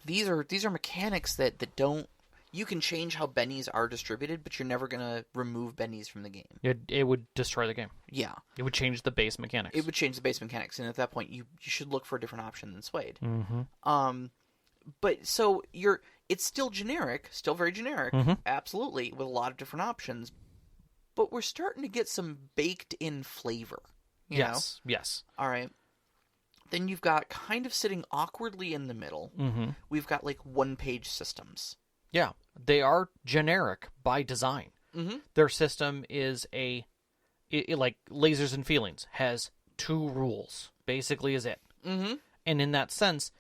These are mechanics that don't... You can change how bennies are distributed, but you're never going to remove bennies from the game. It would destroy the game. Yeah. It would change the base mechanics. It would change the base mechanics, and at that point, you should look for a different option than Suede. But so it's still generic, still very generic, absolutely, with a lot of different options. But we're starting to get some baked-in flavor. You know? Yes. All right. Then you've got kind of sitting awkwardly in the middle. We've got like one-page systems. Yeah, they are generic by design. Their system is like Lasers and Feelings, has 2 rules, basically is it. And in that sense,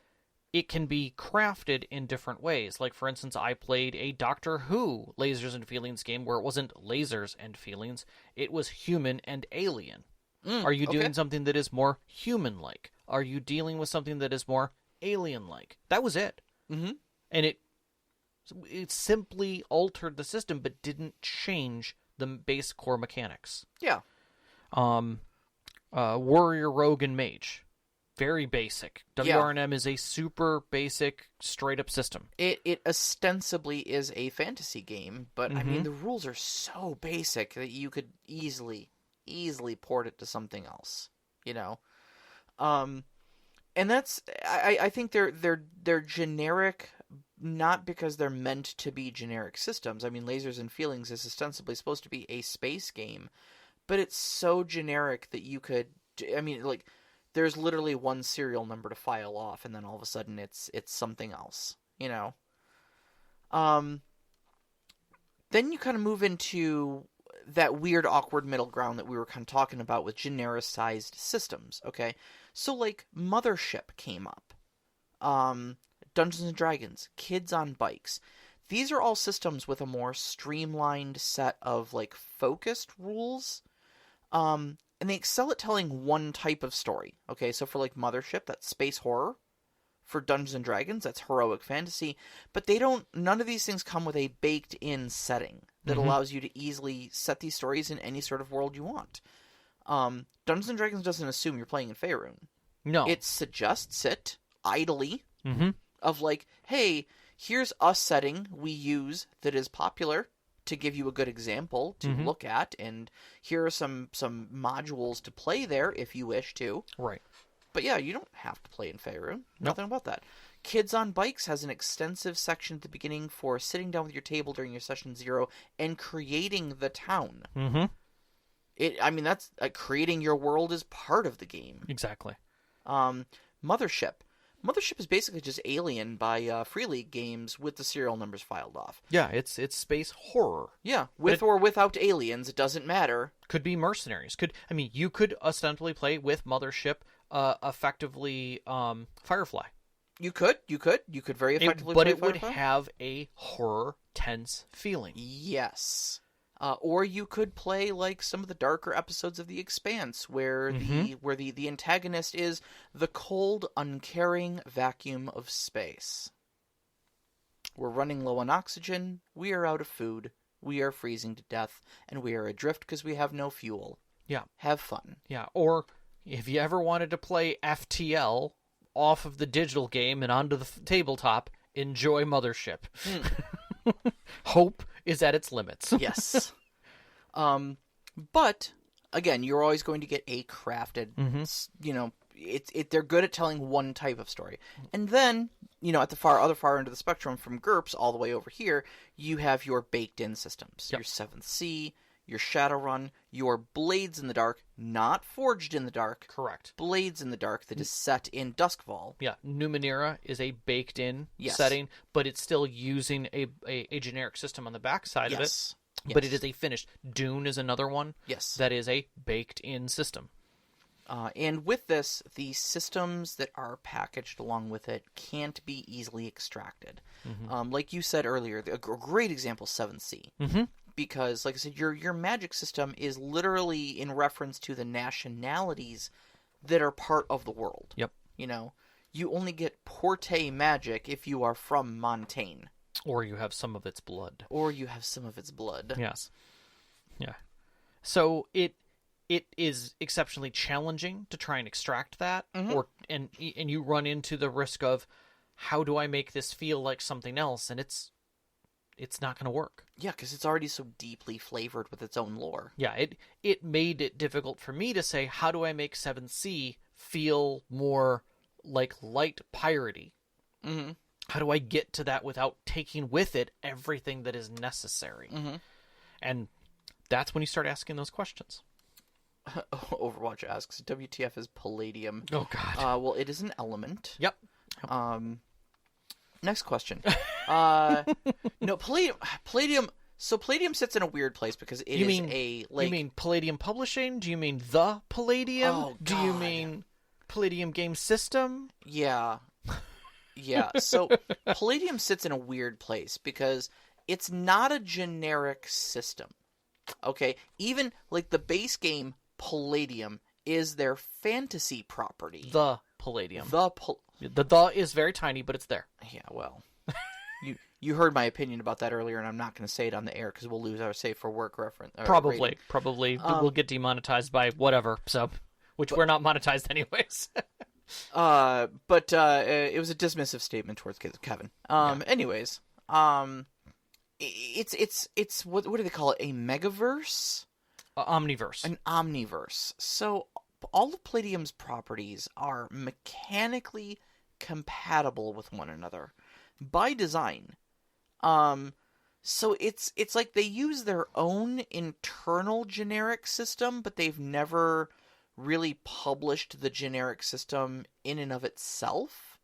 it can be crafted in different ways. Like, for instance, I played a Doctor Who Lasers and Feelings game where it wasn't lasers and feelings, it was human and alien. Are you doing something that is more human-like? Are you dealing with something that is more alien-like? That was it. And it simply altered the system, but didn't change the base core mechanics. Yeah. Warrior, Rogue, and Mage. Very basic. WRNM is a super basic, straight-up system. It ostensibly is a fantasy game, but I mean, the rules are so basic that you could easily port it to something else, and that's I think they're generic, not because they're meant to be generic systems. I mean, Lasers and Feelings is ostensibly supposed to be a space game, but it's so generic that you could, I mean, like, there's literally one serial number to file off, and then all of a sudden it's something else, Then you kind of move into that weird, awkward middle ground that we were kind of talking about with genericized systems, okay? So, like, Mothership came up. Dungeons and Dragons, Kids on Bikes. These are all systems with a more streamlined set of like focused rules. And they excel at telling one type of story. Okay, so for like Mothership, that's space horror. For Dungeons and Dragons, that's heroic fantasy. But none of these things come with a baked-in setting that allows you to easily set these stories in any sort of world you want. Dungeons and Dragons doesn't assume you're playing in Faerun. No. It suggests it idly Mm-hmm. of like, hey, here's a setting we use that is popular to give you a good example to look at, and here are some modules to play there if you wish to. Right. But yeah, you don't have to play in Faerun. Nope. Nothing about that. Kids on Bikes has an extensive section at the beginning for sitting down with your table during your session 0 and creating the town. Mm-hmm. That's creating your world is part of the game. Exactly. Mothership. Mothership is basically just Alien by Free League games with the serial numbers filed off. Yeah, it's space horror. Yeah, with or without aliens, it doesn't matter. Could be mercenaries. You could ostensibly play with Mothership, effectively Firefly. You could very effectively but play it would Firefly. have a horror tense feeling. Yes. Or you could play like some of the darker episodes of The Expanse, where the antagonist is the cold, uncaring vacuum of space. We're running low on oxygen, we are out of food, we are freezing to death, and we are adrift because we have no fuel. Yeah. Have fun. Yeah, or if you ever wanted to play FTL off of the digital game and onto the tabletop, enjoy Mothership. Hope is at its limits. Yes. But again, you're always going to get a crafted, they're good at telling one type of story. And then, at the other far end of the spectrum from GURPS all the way over here, you have your baked-in systems. Yep. Your 7th Sea, your Shadowrun, your Blades in the Dark, not Forged in the Dark. Correct. Blades in the Dark that is set in Duskfall. Yeah, Numenera is a baked-in Yes. setting, but it's still using a generic system on the backside of it. Yes. But it is a finished. Dune is another one. Yes. That is a baked-in system. And with this, the systems that are packaged along with it can't be easily extracted. Like you said earlier, a great example, 7C. Mm-hmm. Because, like I said, your magic system is literally in reference to the nationalities that are part of the world. Yep. You only get Porte magic if you are from Montaigne. Or you have some of its blood. Yes. Yeah. So it is exceptionally challenging to try and extract that, and you run into the risk of, how do I make this feel like something else? And it's not going to work. Yeah, because it's already so deeply flavored with its own lore. Yeah, it made it difficult for me to say, how do I make 7C feel more like light piratey? Mm-hmm. How do I get to that without taking with it everything that is necessary? Mm-hmm. And that's when you start asking those questions. Overwatch asks, WTF is Palladium? Oh, God. Well, it is an element. Yep. Next question. No, Palladium. So Palladium sits in a weird place because it is a like. You mean Palladium Publishing? Do you mean the Palladium? Oh, Do you God. mean Palladium Game System? Yeah. Yeah. So Palladium sits in a weird place because it's not a generic system. Okay, even like the base game Palladium is their fantasy property. The Palladium. The is very tiny, but it's there. Yeah, well, you heard my opinion about that earlier, and I'm not going to say it on the air because we'll lose our safe for work reference. Probably we'll get demonetized by whatever. So, we're not monetized anyways. But it was a dismissive statement towards Kevin. Anyways, it's what do they call it? A megaverse? Omniverse. An omniverse. So all of Palladium's properties are mechanically compatible with one another by design. So it's like they use their own internal generic system, but they've never really published the generic system in and of itself.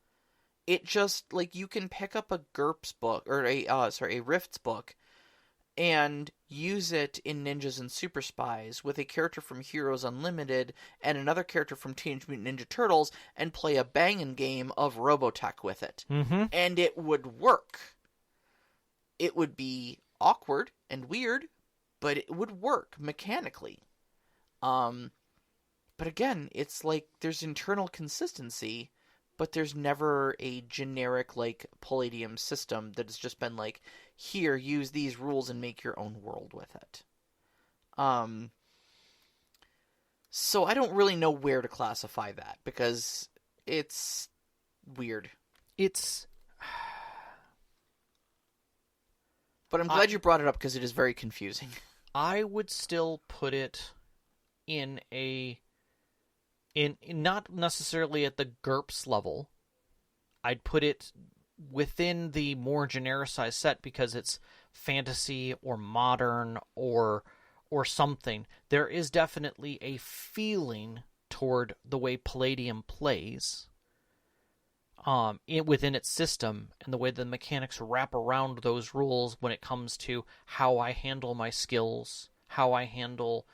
It just, like, you can pick up a GURPS book, or a Rifts book, and use it in Ninjas and Super Spies with a character from Heroes Unlimited and another character from Teenage Mutant Ninja Turtles and play a banging game of Robotech with it. Mm-hmm. And it would work. It would be awkward and weird, but it would work mechanically. But again, it's like there's internal consistency, but there's never a generic, like, Palladium system that has just been like, here, use these rules and make your own world with it. So I don't really know where to classify that, because it's weird. But I'm glad you brought it up, because it is very confusing. I would still put it in not necessarily at the GURPS level. I'd put it within the more genericized set because it's fantasy or modern or something. There is definitely a feeling toward the way Palladium plays within its system, and the way the mechanics wrap around those rules when it comes to how I handle my skills, how I handle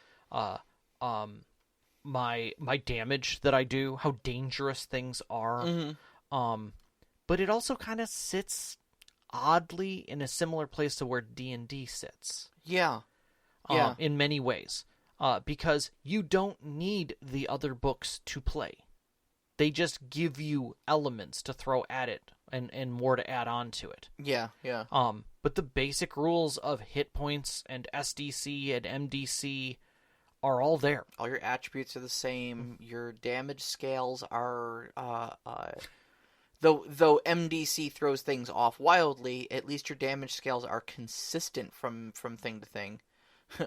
my damage that I do, how dangerous things are. Mm-hmm. But it also kind of sits oddly in a similar place to where D&D sits. Yeah. In many ways. Because you don't need the other books to play. They just give you elements to throw at it and more to add on to it. Yeah. But the basic rules of hit points and SDC and MDC are all there. All your attributes are the same. Your damage scales are... Though MDC throws things off wildly, at least your damage scales are consistent from thing to thing.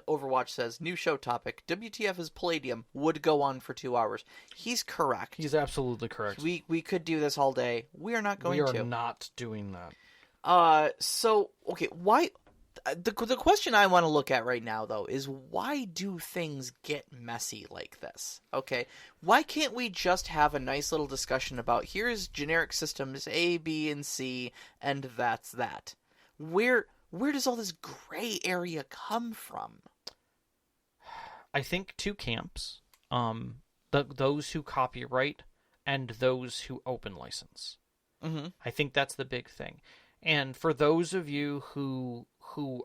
Overwatch says, new show topic, WTF is Palladium, would go on for 2 hours. He's correct. He's absolutely correct. We could do this all day. We are not going to. We are not doing that. Okay, why... The question I want to look at right now, though, is why do things get messy like this? Okay, why can't we just have a nice little discussion about here's generic systems A, B, and C, and that's that? Where does all this gray area come from? I think two camps: those who copyright and those who open license. Mm-hmm. I think that's the big thing. And for those of you who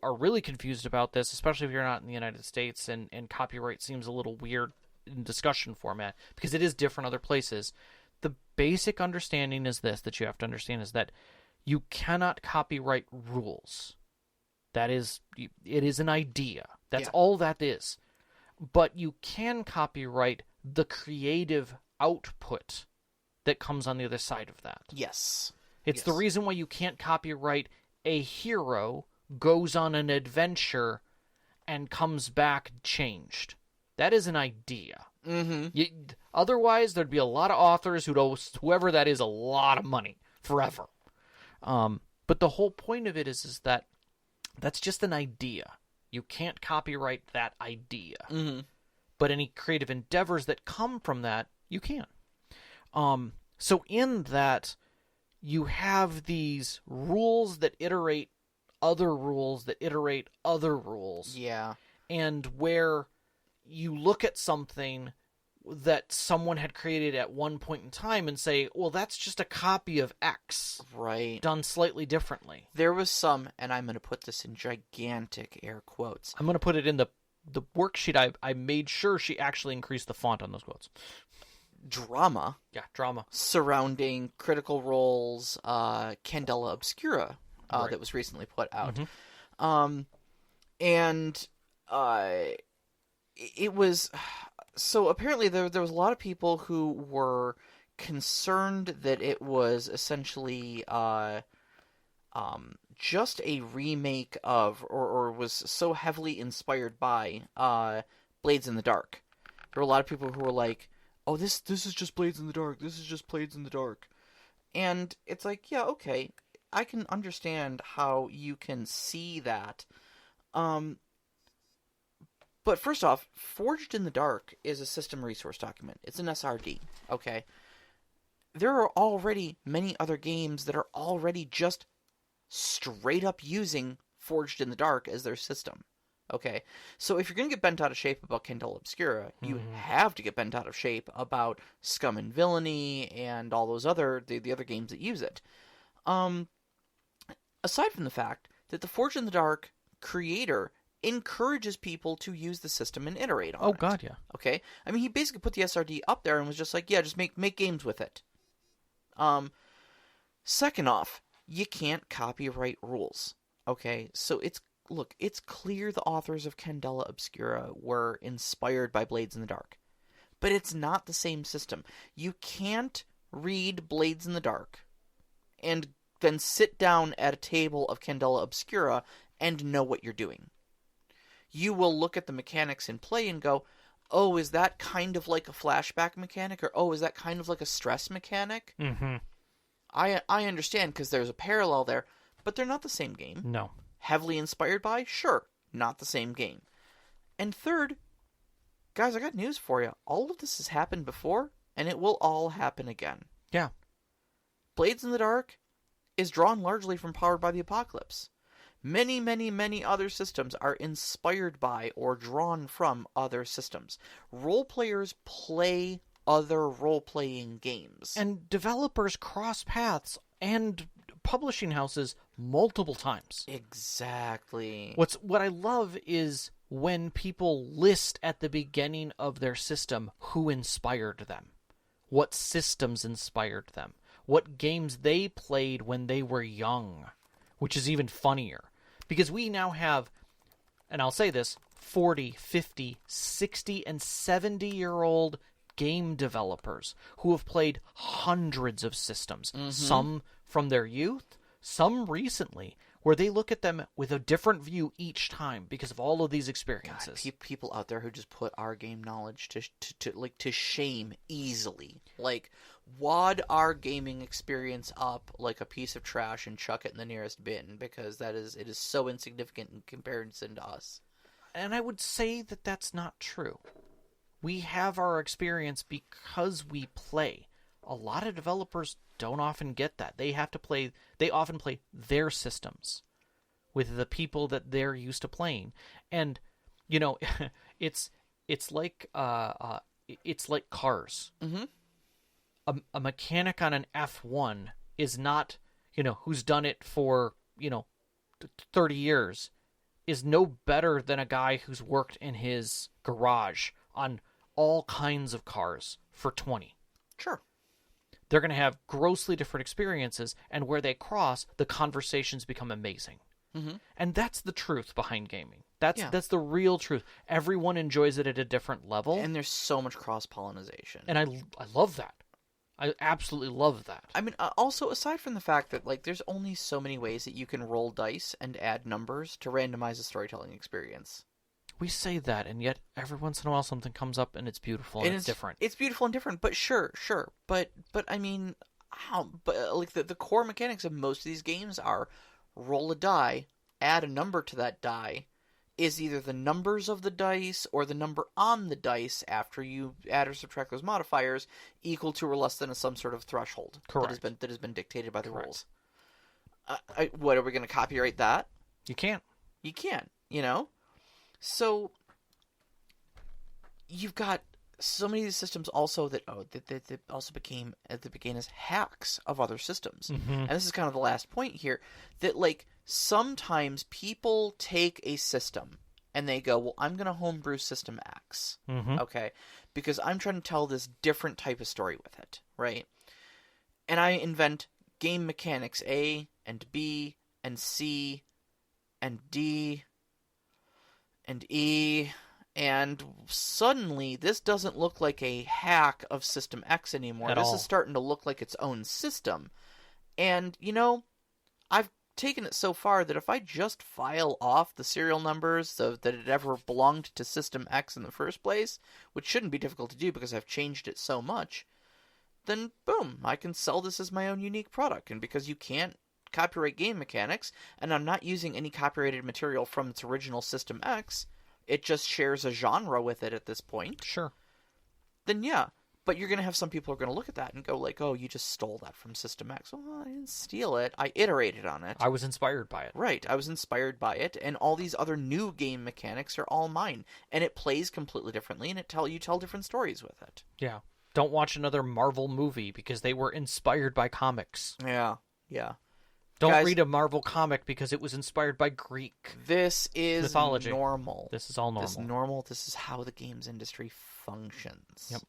are really confused about this, especially if you're not in the United States and copyright seems a little weird in discussion format, because it is different other places, the basic understanding is this, that you have to understand, is that you cannot copyright rules. It is an idea. That's all that is. But you can copyright the creative output that comes on the other side of that. Yes. It's the reason why you can't copyright a hero goes on an adventure and comes back changed. That is an idea. Mm-hmm. Otherwise, there'd be a lot of authors who'd owe whoever that is a lot of money forever. But the whole point of it is that that's just an idea. You can't copyright that idea. Mm-hmm. But any creative endeavors that come from that, you can. So in that, you have these rules that iterate other rules that iterate other rules. Yeah. And where you look at something that someone had created at one point in time and say, well, that's just a copy of X. Right. Done slightly differently. There was some, and I'm going to put this in gigantic air quotes. I'm going to put it in the worksheet. I made sure she actually increased the font on those quotes. Drama. Yeah, drama. Surrounding Critical Role's Candela Obscura Right. that was recently put out. Mm-hmm. It was... So apparently there was a lot of people who were concerned that it was essentially just a remake of, or was so heavily inspired by, Blades in the Dark. There were a lot of people who were like, oh, this is just Blades in the Dark, this is just Blades in the Dark. And it's like, yeah, okay, I can understand how you can see that. But first off, Forged in the Dark is a system resource document. It's an SRD, okay? There are already many other games that are already just straight up using Forged in the Dark as their system. Okay, so if you're going to get bent out of shape about Candela Obscura, you have to get bent out of shape about Scum and Villainy and all those other the other games that use it. Aside from the fact that the Forged in the Dark creator encourages people to use the system and iterate on it. Oh God, yeah. Okay, I mean he basically put the SRD up there and was just like, yeah, just make games with it. Second off, you can't copyright rules. Okay, so it's clear the authors of Candela Obscura were inspired by Blades in the Dark, but it's not the same system. You can't read Blades in the Dark and then sit down at a table of Candela Obscura and know what you're doing. You will look at the mechanics in play and go, oh, is that kind of like a flashback mechanic? Or, oh, is that kind of like a stress mechanic? Mm-hmm. I understand because there's a parallel there, but they're not the same game. No. Heavily inspired by? Sure. Not the same game. And third, guys, I got news for you. All of this has happened before, and it will all happen again. Yeah. Blades in the Dark is drawn largely from Powered by the Apocalypse. Many, many, many other systems are inspired by or drawn from other systems. Role players play other role-playing games. And developers cross paths and publishing houses multiple times. Exactly. What I love is when people list at the beginning of their system who inspired them, what systems inspired them, what games they played when they were young, which is even funnier. Because we now have, and I'll say this, 40, 50, 60, and 70-year-old game developers who have played hundreds of systems, some from their youth, some recently, where they look at them with a different view each time because of all of these experiences. God, people out there who just put our game knowledge to shame easily. Like, wad our gaming experience up like a piece of trash and chuck it in the nearest bin because it is so insignificant in comparison to us. And I would say that that's not true. We have our experience because we play. A lot of developers don't often get that. They often play their systems with the people that they're used to playing. And, you know, it's like cars. Mm-hmm. A mechanic on an F1 is not, who's done it for, 30 years, is no better than a guy who's worked in his garage on all kinds of cars for 20. Sure. They're going to have grossly different experiences, and where they cross, the conversations become amazing. Mm-hmm. And that's the truth behind gaming. That's the real truth. Everyone enjoys it at a different level. And there's so much cross-pollination. And I love that. I absolutely love that. I mean, also, aside from the fact that, there's only so many ways that you can roll dice and add numbers to randomize a storytelling experience. We say that, and yet every once in a while something comes up and it's beautiful and it's different. It's beautiful and different, but sure. But I mean, the core mechanics of most of these games are roll a die, add a number to that die, is either the numbers of the dice or the number on the dice after you add or subtract those modifiers equal to or less than some sort of threshold. Correct. That has been dictated by the Correct. rules. What, are we going to copyright that? You can't. You can't, So you've got so many of these systems also that also began as hacks of other systems. Mm-hmm. And this is kind of the last point here, that sometimes people take a system and they go, well, I'm going to homebrew system X. Mm-hmm. Okay, because I'm trying to tell this different type of story with it, right? And I invent game mechanics A and B and C and D and E, and suddenly this doesn't look like a hack of System X anymore. This is starting to look like its own system. And, I've taken it so far that if I just file off the serial numbers so that it ever belonged to System X in the first place, which shouldn't be difficult to do because I've changed it so much, then boom, I can sell this as my own unique product. And because you can't copyright game mechanics, and I'm not using any copyrighted material from its original System X, it just shares a genre with it at this point. Sure. Then yeah, But you're going to have some people who are going to look at that and go like, oh, you just stole that from System X. Well, I didn't steal it. I iterated on it. I was inspired by it. Right. I was inspired by it, and all these other new game mechanics are all mine. And it plays completely differently, and you tell different stories with it. Yeah. Don't watch another Marvel movie because they were inspired by comics. Yeah. Yeah. Don't read a Marvel comic because it was inspired by Greek This is mythology. normal. This is all normal. This is normal. This is how the games industry functions. Yep.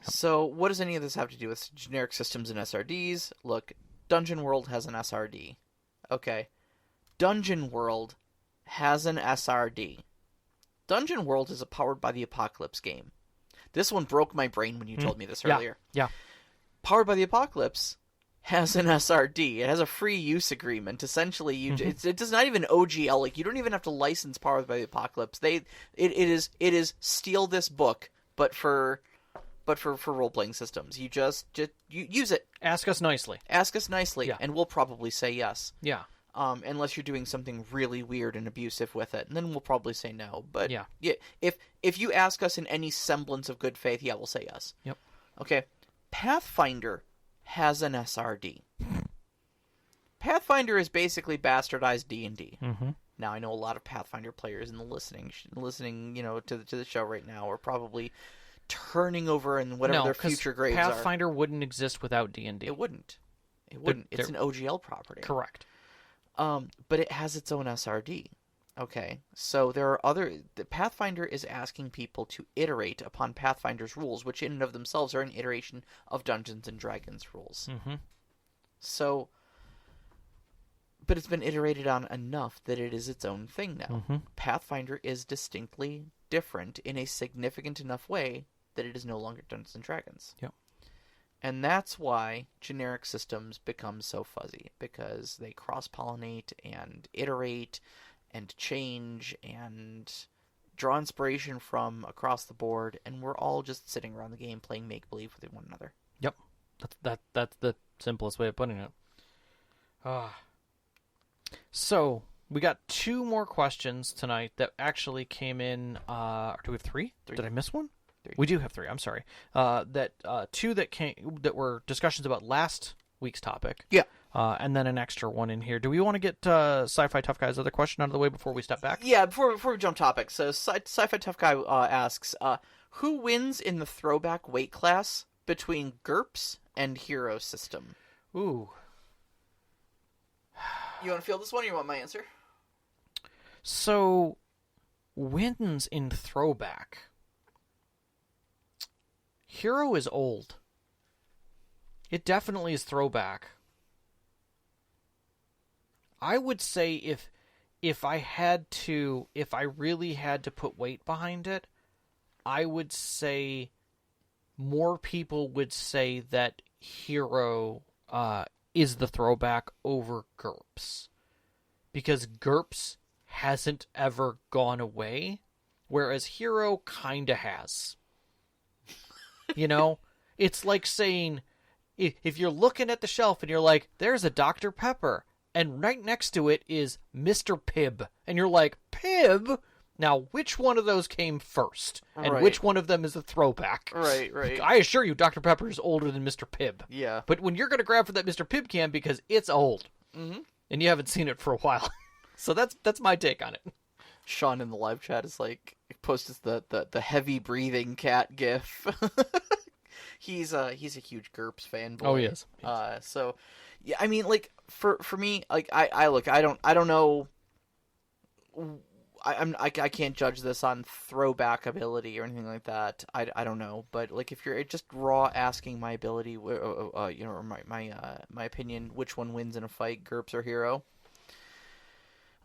So what does any of this have to do with generic systems and SRDs? Look, Dungeon World has an SRD. Okay. Dungeon World has an SRD. Dungeon World is a Powered by the Apocalypse game. This one broke my brain when you told me this earlier. Yeah. Powered by the Apocalypse has an SRD. It has a free use agreement. Essentially, it does not even OGL. Like, you don't even have to license Powered by the Apocalypse. It is steal this book, but for role playing systems. You just you use it. Ask us nicely. Ask us nicely, and we'll probably say yes. Yeah. Unless you're doing something really weird and abusive with it, and then we'll probably say no. But yeah, if you ask us in any semblance of good faith, we'll say yes. Yep. Okay. Pathfinder has an SRD. Pathfinder is basically bastardized D&D. Mm-hmm. Now, I know a lot of Pathfinder players in the listening, to the show right now are probably turning over in whatever their future grades are. Pathfinder wouldn't exist without D&D. It wouldn't. It's an OGL property. Correct. But it has its own SRD. Okay, so there are the Pathfinder is asking people to iterate upon Pathfinder's rules, which in and of themselves are an iteration of Dungeons and Dragons rules. Mm-hmm. So, but it's been iterated on enough that it is its own thing now. Mm-hmm. Pathfinder is distinctly different in a significant enough way that it is no longer Dungeons and Dragons. Yep. And that's why generic systems become so fuzzy, because they cross-pollinate and iterate and change and draw inspiration from across the board, and we're all just sitting around the game playing make-believe with one another. Yep. That's the simplest way of putting it. So, we got 2 more questions tonight that actually came in. Do we have 3? Did I miss one? 3. We do have 3. I'm sorry. 2 that were discussions about last week's topic. Yeah. And then an extra one in here. Do we want to get Sci-Fi Tough Guy's other question out of the way before we step back? Yeah, before we jump topics. So Sci-Fi Tough Guy asks, who wins in the throwback weight class between GURPS and Hero System? Ooh. You want to feel this one, or you want my answer? So, wins in throwback. Hero is old. It definitely is throwback. I would say if I really had to put weight behind it, I would say more people would say that Hero is the throwback over GURPS. Because GURPS hasn't ever gone away, whereas Hero kinda has. You know? It's like saying, if you're looking at the shelf and you're like, there's a Dr. Pepper, and right next to it is Mr. Pibb, and you're like, Pibb? Now, which one of those came first? And which one of them is a throwback? Right. I assure you, Dr. Pepper is older than Mr. Pibb. Yeah. But when you're going to grab for that Mr. Pibb can because it's old, and you haven't seen it for a while. So that's my take on it. Sean in the live chat is like, posted the heavy breathing cat gif. He's a huge GURPS fanboy. Oh, he is. So, yeah, I mean, like, for me, like, I don't know. I can't judge this on throwback ability or anything like that. I don't know, but like, if you're just raw asking my ability, or my opinion, which one wins in a fight, GURPS or Hero?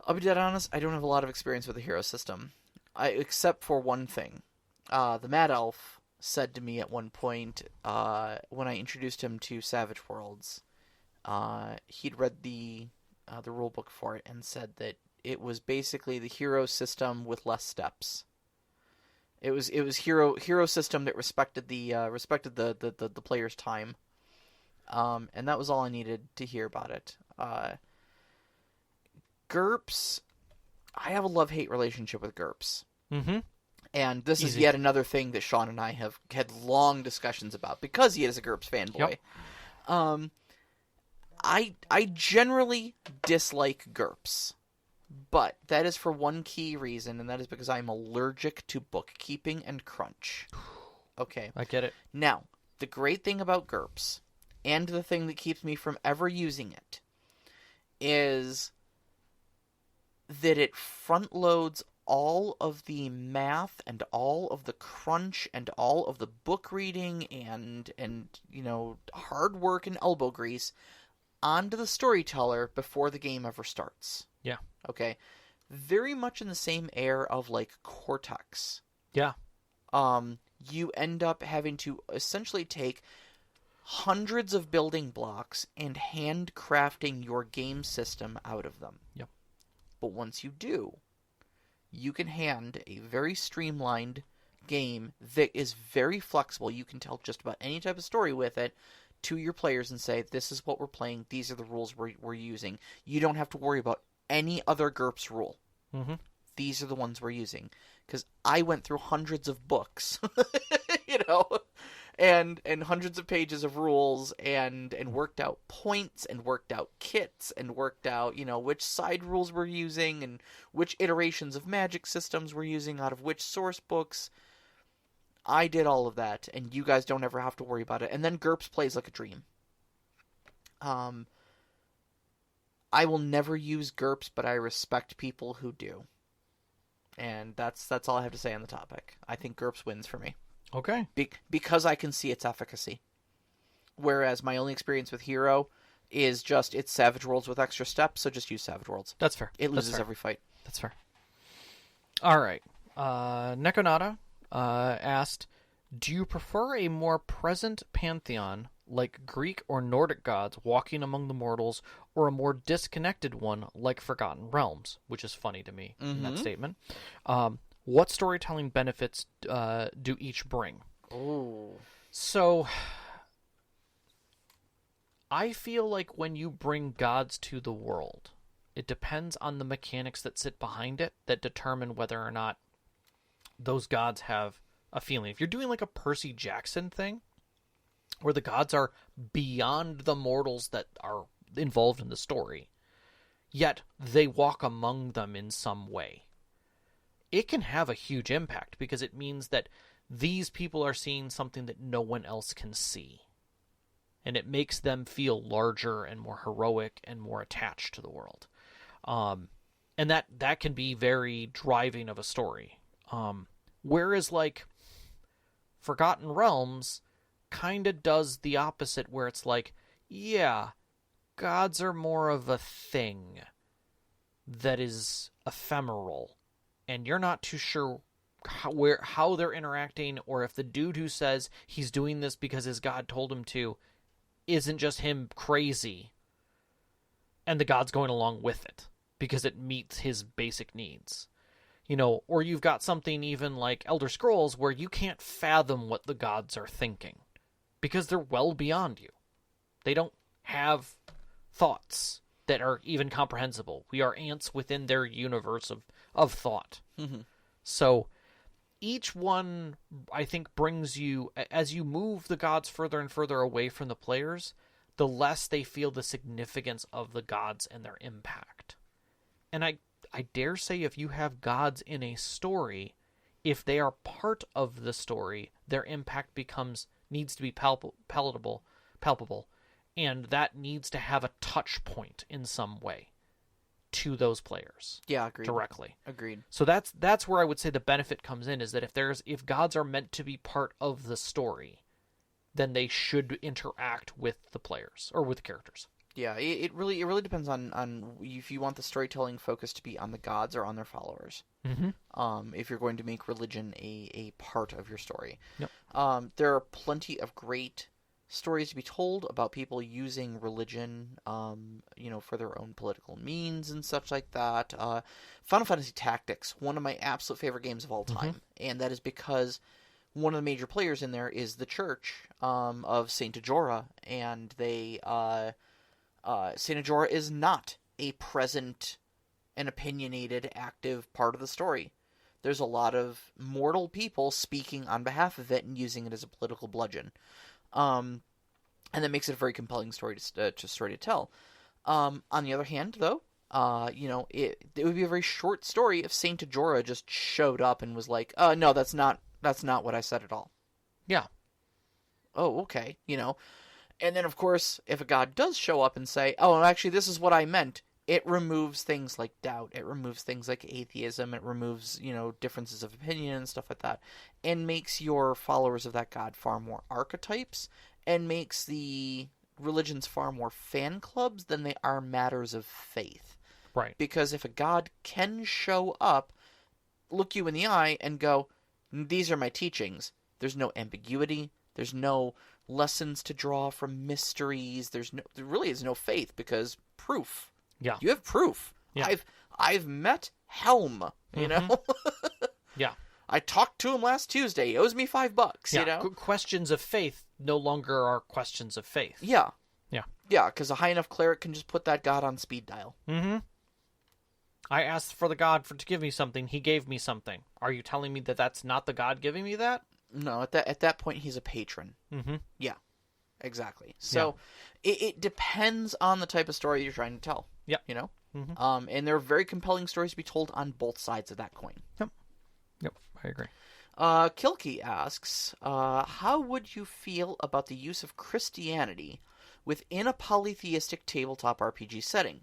I'll be dead honest. I don't have a lot of experience with the Hero system, except for one thing. The Mad Elf said to me at one point when I introduced him to Savage Worlds, he'd read the rule book for it and said that it was basically the Hero system with less steps. It was Hero system that respected the player's time, and that was all I needed to hear about it. GURPS, I have a love-hate relationship with GURPS. Mm-hmm. And this is Easy. yet another thing that Sean and I have had long discussions about because he is a GURPS fanboy. Yep. I generally dislike GURPS, but that is for one key reason, and that is because I'm allergic to bookkeeping and crunch. Okay. I get it. Now, the great thing about GURPS, and the thing that keeps me from ever using it, is that it front loads all of the math and all of the crunch and all of the book reading and hard work and elbow grease onto the storyteller before the game ever starts. Yeah. Okay. Very much in the same air of like Cortex. Yeah. You end up having to essentially take hundreds of building blocks and handcrafting your game system out of them. Yep. But once you do, you can hand a very streamlined game that is very flexible. You can tell just about any type of story with it to your players and say, this is what we're playing, these are the rules we're using. You don't have to worry about any other GURPS rule. Mm-hmm. These are the ones we're using. Because I went through hundreds of books, and hundreds of pages of rules, and worked out points, and worked out kits, and worked out, which side rules we're using, and which iterations of magic systems we're using out of which source books. I did all of that, and you guys don't ever have to worry about it. And then GURPS plays like a dream. I will never use GURPS, but I respect people who do. And that's all I have to say on the topic. I think GURPS wins for me. Okay. Because I can see its efficacy. Whereas my only experience with Hero is just it's Savage Worlds with extra steps, so just use Savage Worlds. That's fair. It loses every fight. That's fair. All right. Nekonata asked, do you prefer a more present pantheon like Greek or Nordic gods walking among the mortals, or a more disconnected one like Forgotten Realms, which is funny to me in that statement. What storytelling benefits do each bring? Oh. So, I feel like when you bring gods to the world, it depends on the mechanics that sit behind it that determine whether or not those gods have a feeling. If you're doing like a Percy Jackson thing, where the gods are beyond the mortals that are involved in the story, yet they walk among them in some way, it can have a huge impact because it means that these people are seeing something that no one else can see. And it makes them feel larger and more heroic and more attached to the world. And that can be very driving of a story. Whereas, like, Forgotten Realms kind of does the opposite, where it's like, yeah, gods are more of a thing that is ephemeral, and you're not too sure how they're interacting, or if the dude who says he's doing this because his god told him to isn't just him crazy, and the god's going along with it because it meets his basic needs. Or you've got something even like Elder Scrolls where you can't fathom what the gods are thinking because they're well beyond you. They don't have thoughts that are even comprehensible. We are ants within their universe of thought. Mm-hmm. So each one, I think, brings you, as you move the gods further and further away from the players, the less they feel the significance of the gods and their impact. And I dare say if you have gods in a story, if they are part of the story, their impact needs to be palpable, and that needs to have a touch point in some way to those players. Yeah, agreed. Directly. Agreed. So that's where I would say the benefit comes in, is that if gods are meant to be part of the story, then they should interact with the players or with the characters. Yeah, it really depends on if you want the storytelling focus to be on the gods or on their followers. Mm-hmm. If you're going to make religion a part of your story. Yep. There are plenty of great stories to be told about people using religion, for their own political means and such like that. Final Fantasy Tactics, one of my absolute favorite games of all time, and that is because one of the major players in there is the Church of Saint Ajora, and they Saint Ajora is not a present and opinionated, active part of the story. There's a lot of mortal people speaking on behalf of it and using it as a political bludgeon. And that makes it a very compelling story to tell. On the other hand, though, it would be a very short story if Saint Jorah just showed up and was like, no, that's not what I said at all. Yeah. Oh, okay, And then, of course, if a god does show up and say, oh, actually, this is what I meant, it removes things like doubt. It removes things like atheism. It removes, differences of opinion and stuff like that, and makes your followers of that god far more archetypes, and makes the religions far more fan clubs than they are matters of faith. Right. Because if a god can show up, look you in the eye, and go, these are my teachings, there's no ambiguity, there's no lessons to draw from mysteries, there really is no faith, because proof. Yeah. You have proof. Yeah. I've met Helm, Yeah. I talked to him last Tuesday. He owes me $5, Questions of faith no longer are questions of faith. Yeah. Yeah. Yeah, because a high enough cleric can just put that god on speed dial. Mm-hmm. I asked for the god to give me something. He gave me something. Are you telling me that that's not the god giving me that? No, at that point, he's a patron. Mm-hmm. Yeah, exactly. So it depends on the type of story you're trying to tell. Yeah. Mm-hmm. And there are very compelling stories to be told on both sides of that coin. Yep, I agree. Kilkey asks, how would you feel about the use of Christianity within a polytheistic tabletop RPG setting?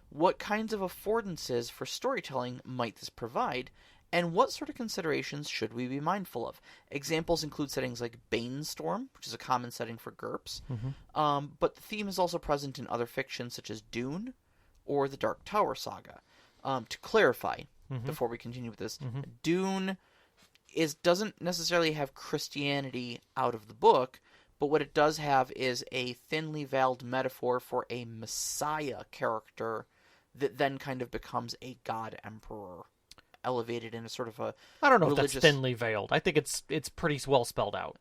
What kinds of affordances for storytelling might this provide, and what sort of considerations should we be mindful of? Examples include settings like Banestorm, which is a common setting for GURPS, but the theme is also present in other fictions such as Dune or the Dark Tower saga. To clarify, before we continue with this, Dune doesn't necessarily have Christianity out of the book, but what it does have is a thinly veiled metaphor for a messiah character that then kind of becomes a god emperor, elevated in a sort of a I don't know religious... if that's thinly veiled. I think it's pretty well spelled out.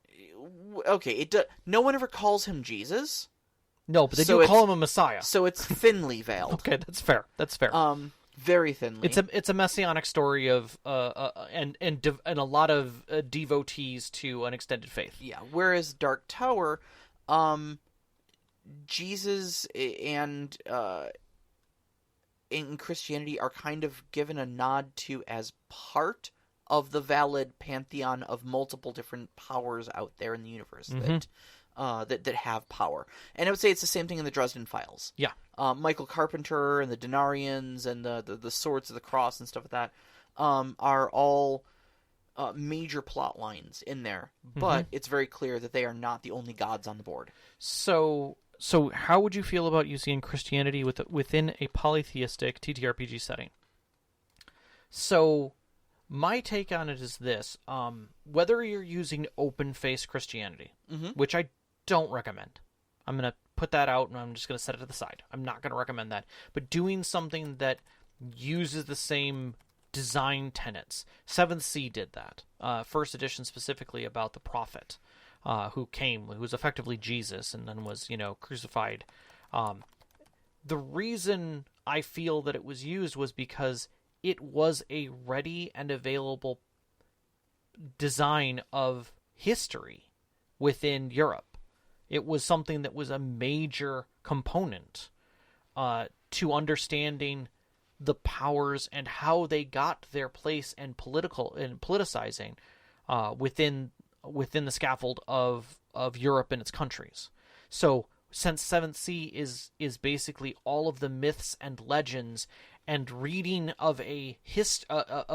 Okay, no one ever calls him Jesus. No, but they do call him a messiah. So it's thinly veiled. Okay, that's fair. That's fair. Very thinly. It's a messianic story of and a lot of devotees to an extended faith. Yeah. Whereas Dark Tower, Jesus and in Christianity are kind of given a nod to as part of the valid pantheon of multiple different powers out there in the universe that have power. And I would say it's the same thing in the Dresden Files. Yeah. Michael Carpenter and the Denarians and the Swords of the Cross and stuff like that are all major plot lines in there. But it's very clear that they are not the only gods on the board. So how would you feel about using Christianity within a polytheistic TTRPG setting? So my take on it is this. Whether you're using open-faced Christianity, which I don't recommend. I'm going to put that out and I'm just going to set it to the side. I'm not going to recommend that. But doing something that uses the same design tenets. 7th Sea did that. First edition specifically about the prophet who was effectively Jesus and then was, crucified. The reason I feel that it was used was because it was a ready and available design of history within Europe. It was something that was a major component to understanding the powers and how they got their place and politicizing within the scaffold of Europe and its countries. So since 7th Sea is basically all of the myths and legends and reading of a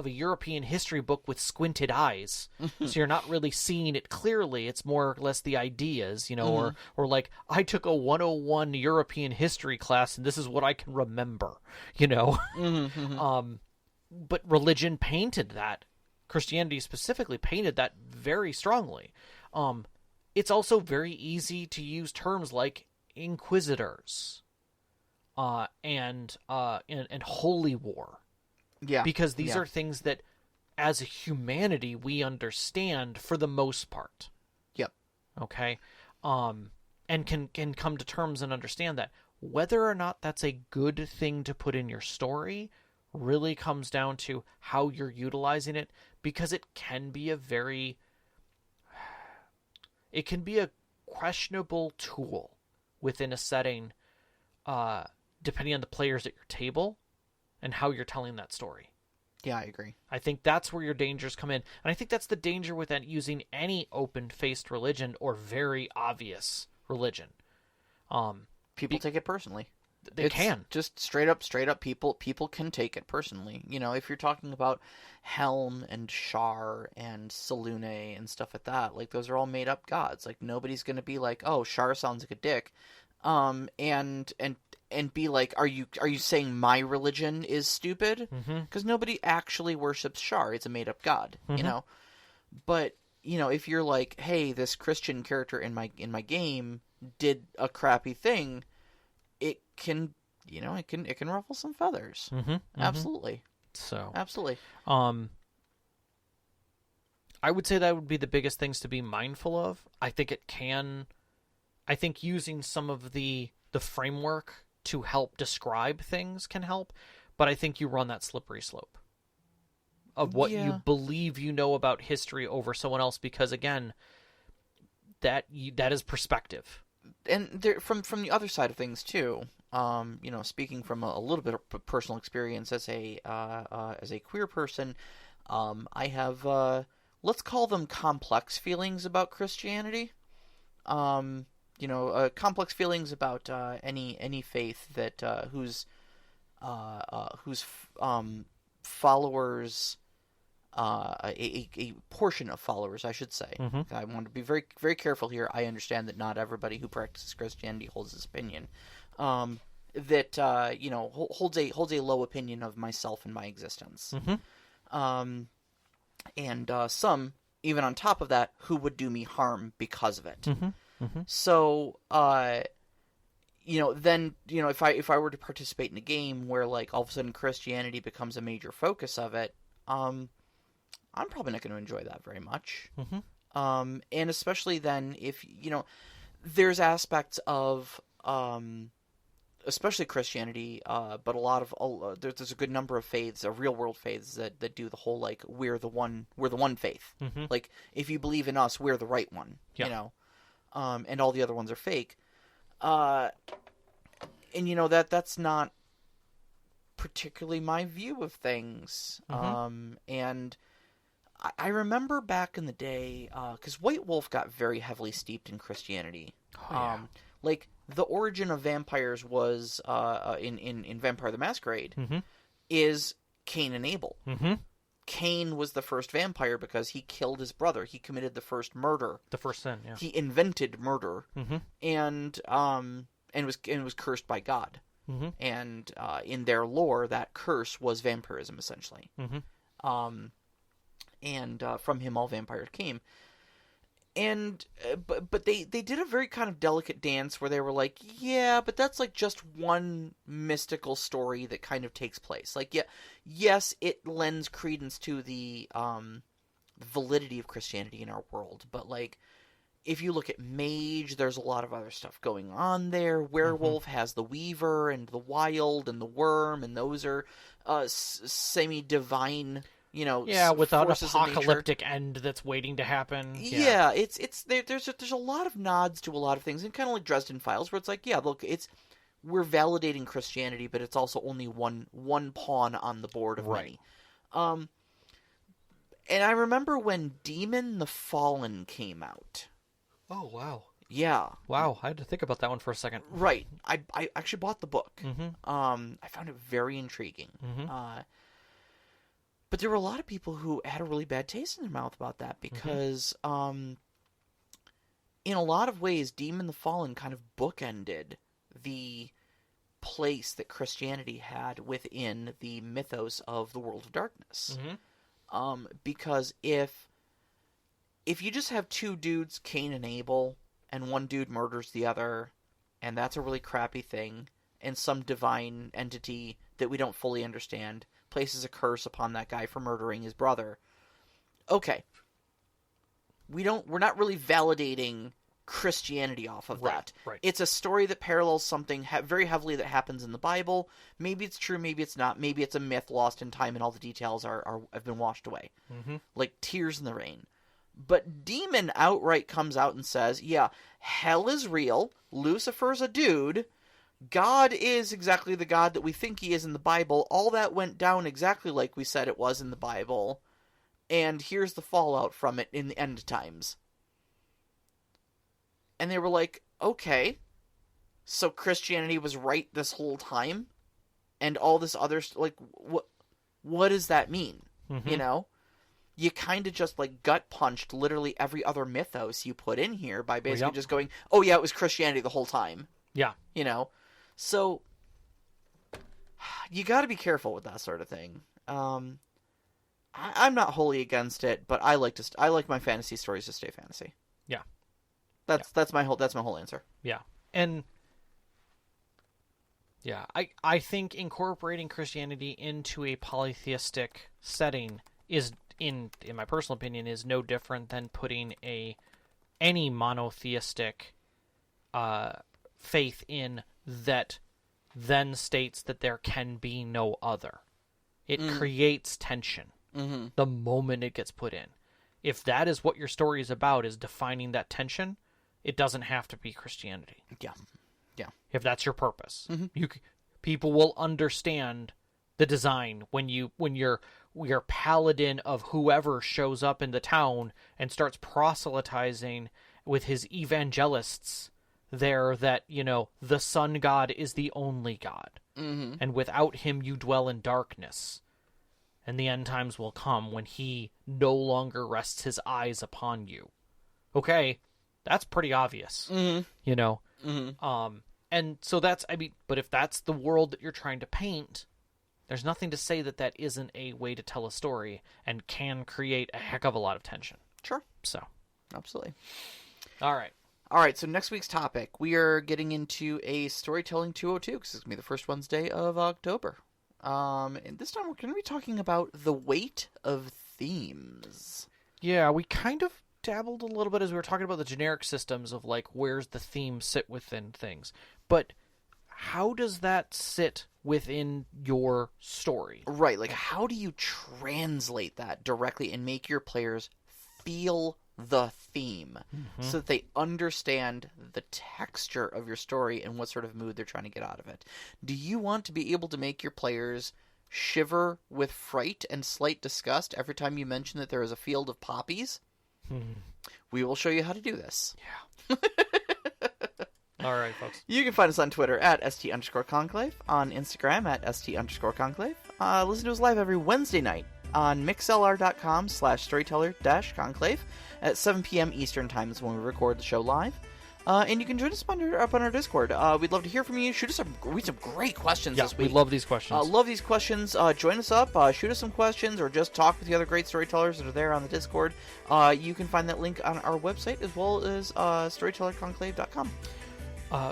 European history book with squinted eyes, so you're not really seeing it clearly. It's more or less the ideas, or like I took a 101 European history class and this is what I can remember, But religion painted that. Christianity specifically painted that very strongly. It's also very easy to use terms like inquisitors. And holy war. Yeah. Because these are things that, as a humanity, we understand for the most part. Yep. Okay? And can come to terms and understand that. Whether or not that's a good thing to put in your story really comes down to how you're utilizing it, because it can be a questionable tool within a setting, depending on the players at your table and how you're telling that story. Yeah, I agree. I think that's where your dangers come in. And I think that's the danger with using any open-faced religion or very obvious religion. People take it personally. They can. Just straight up, people can take it personally. You know, if you're talking about Helm and Shar and Selune and stuff like that, like, those are all made-up gods. Like, nobody's going to be like, oh, Shar sounds like a dick. And be like, are you saying my religion is stupid? Because nobody actually worships Shar. It's a made-up god, you know? But, you know, if you're like, hey, this Christian character in my game did a crappy thing, it can, you know, it can ruffle some feathers. Absolutely. So absolutely. I would say that would be the biggest things to be mindful of. I think using some of the framework to help describe things can help, but I think you run that slippery slope of what you believe you know about history over someone else, because again, that is perspective. And there, from the other side of things too, you know, speaking from a little bit of personal experience as a queer person, I have let's call them complex feelings about Christianity. You know, complex feelings about any faith that whose followers, a portion of followers, I should say. I want to be very, very careful here. I understand that not everybody who practices Christianity holds this opinion. That you know, holds a low opinion of myself and my existence. And some, even on top of that, who would do me harm because of it. So, you know, then, you know, if I were to participate in a game where, like, all of a sudden Christianity becomes a major focus of it, I'm probably not going to enjoy that very much. And especially then if, you know, there's aspects of, especially Christianity, but a lot of, there's a good number of faiths, real world faiths that do the whole, like, we're the one faith. Like, if you believe in us, we're the right one, you know? And all the other ones are fake. And you know, that's not particularly my view of things. And I remember back in the day, because White Wolf got very heavily steeped in Christianity. Like, the origin of vampires was, in Vampire the Masquerade, is Cain and Abel. Cain was the first vampire because he killed his brother. He committed the first murder. The first sin, yeah. He invented murder, and was cursed by God. And in their lore, that curse was vampirism, essentially. And from him, all vampires came. And but they did a very kind of delicate dance where they were like, yeah, but that's like just one mystical story that kind of takes place. Like, yeah, yes, it lends credence to the validity of Christianity in our world, but like, if you look at Mage, there's a lot of other stuff going on there. Werewolf has the Weaver and the Wild and the Worm, and those are semi-divine, you know, without an apocalyptic end that's waiting to happen. Yeah, there's a lot of nods to a lot of things, and kind of like Dresden Files, where it's like, yeah, look, we're validating Christianity, but it's also only one pawn on the board of many. And I remember when Demon the Fallen came out. Oh, wow. Yeah. Wow, I had to think about that one for a second. Right. I actually bought the book. I found it very intriguing. But there were a lot of people who had a really bad taste in their mouth about that because, in a lot of ways, Demon the Fallen kind of bookended the place that Christianity had within the mythos of the World of Darkness. Because if you just have two dudes, Cain and Abel, and one dude murders the other, and that's a really crappy thing, and some divine entity that we don't fully understand places a curse upon that guy for murdering his brother. Okay. We're not really validating Christianity off of Right, that. right. It's a story that parallels something very heavily that happens in the Bible. Maybe it's true, maybe it's not. Maybe it's a myth lost in time and all the details have been washed away. Mm-hmm. Like tears in the rain. But Demon outright comes out and says, yeah, hell is real. Lucifer's a dude. God is exactly the God that we think he is in the Bible. All that went down exactly like we said it was in the Bible. And here's the fallout from it in the end times. And they were like, okay, so Christianity was right this whole time? And all this other... Like, what does that mean? Mm-hmm. You know? You kind of just, like, gut-punched literally every other mythos you put in here by basically just going, oh, yeah, it was Christianity the whole time. Yeah. You know? So, you gotta be careful with that sort of thing. I'm not wholly against it, but I like my fantasy stories to stay fantasy. Yeah. That's my whole answer. Yeah. And yeah, I think incorporating Christianity into a polytheistic setting is in my personal opinion is no different than putting any monotheistic faith in that then states that there can be no other. It creates tension the moment it gets put in. If that is what your story is about, is defining that tension, it doesn't have to be Christianity. Yeah. If that's your purpose, people will understand the design when your paladin of whoever shows up in the town and starts proselytizing with his evangelists there that, the sun god is the only god. Mm-hmm. And without him you dwell in darkness. And the end times will come when he no longer rests his eyes upon you. Okay, that's pretty obvious. Mm-hmm. And so but if that's the world that you're trying to paint, there's nothing to say that isn't a way to tell a story and can create a heck of a lot of tension. Sure. So. Absolutely. All right, so next week's topic, we are getting into a Storytelling 202, because it's going to be the first Wednesday of October. And this time we're going to be talking about the weight of themes. Yeah, we kind of dabbled a little bit as we were talking about the generic systems of, like, where's the theme sit within things. But how does that sit within your story? Right, like, how do you translate that directly and make your players feel the theme so that they understand the texture of your story and what sort of mood they're trying to get out of it? Do you want to be able to make your players shiver with fright and slight disgust every time you mention that there is a field of poppies? We will show you how to do this. Yeah. All right, folks. You can find us on Twitter at @ST_Conclave, on Instagram at @ST_Conclave. Listen to us live every Wednesday night on mixlr.com/storyteller-conclave at 7 p.m. Eastern Time is when we record the show live. And you can join us up on our Discord. We'd love to hear from you. Shoot us some great questions this week. We love these questions. Love these questions. Join us up. Shoot us some questions, or just talk with the other great storytellers that are there on the Discord. You can find that link on our website as well as storytellerconclave.com.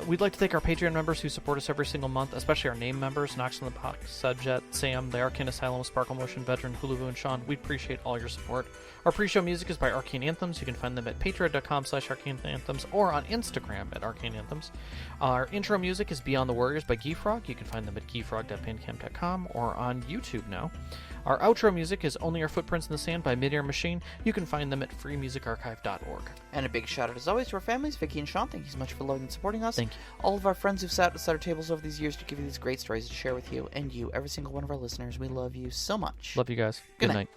We'd like to thank our Patreon members who support us every single month, especially our name members, Nox in the Box, Subjet, Sam, The Arcane Asylum, Sparkle Motion, Veteran, Huluvu, and Sean. We appreciate all your support. Our pre-show music is by Arcane Anthems. You can find them at patreon.com/arcaneanthems or on Instagram at Arcane Anthems. Our intro music is Beyond the Warriors by Geefrog. You can find them at geefrog.bandcamp.com or on YouTube now. Our outro music is Only Our Footprints in the Sand by Midair Machine. You can find them at freemusicarchive.org. And a big shout out as always to our families, Vicky and Sean. Thank you so much for loving and supporting us. Thank you. All of our friends who've sat at our tables over these years to give you these great stories to share with you, and you, every single one of our listeners. We love you so much. Love you guys. Good Good night. night.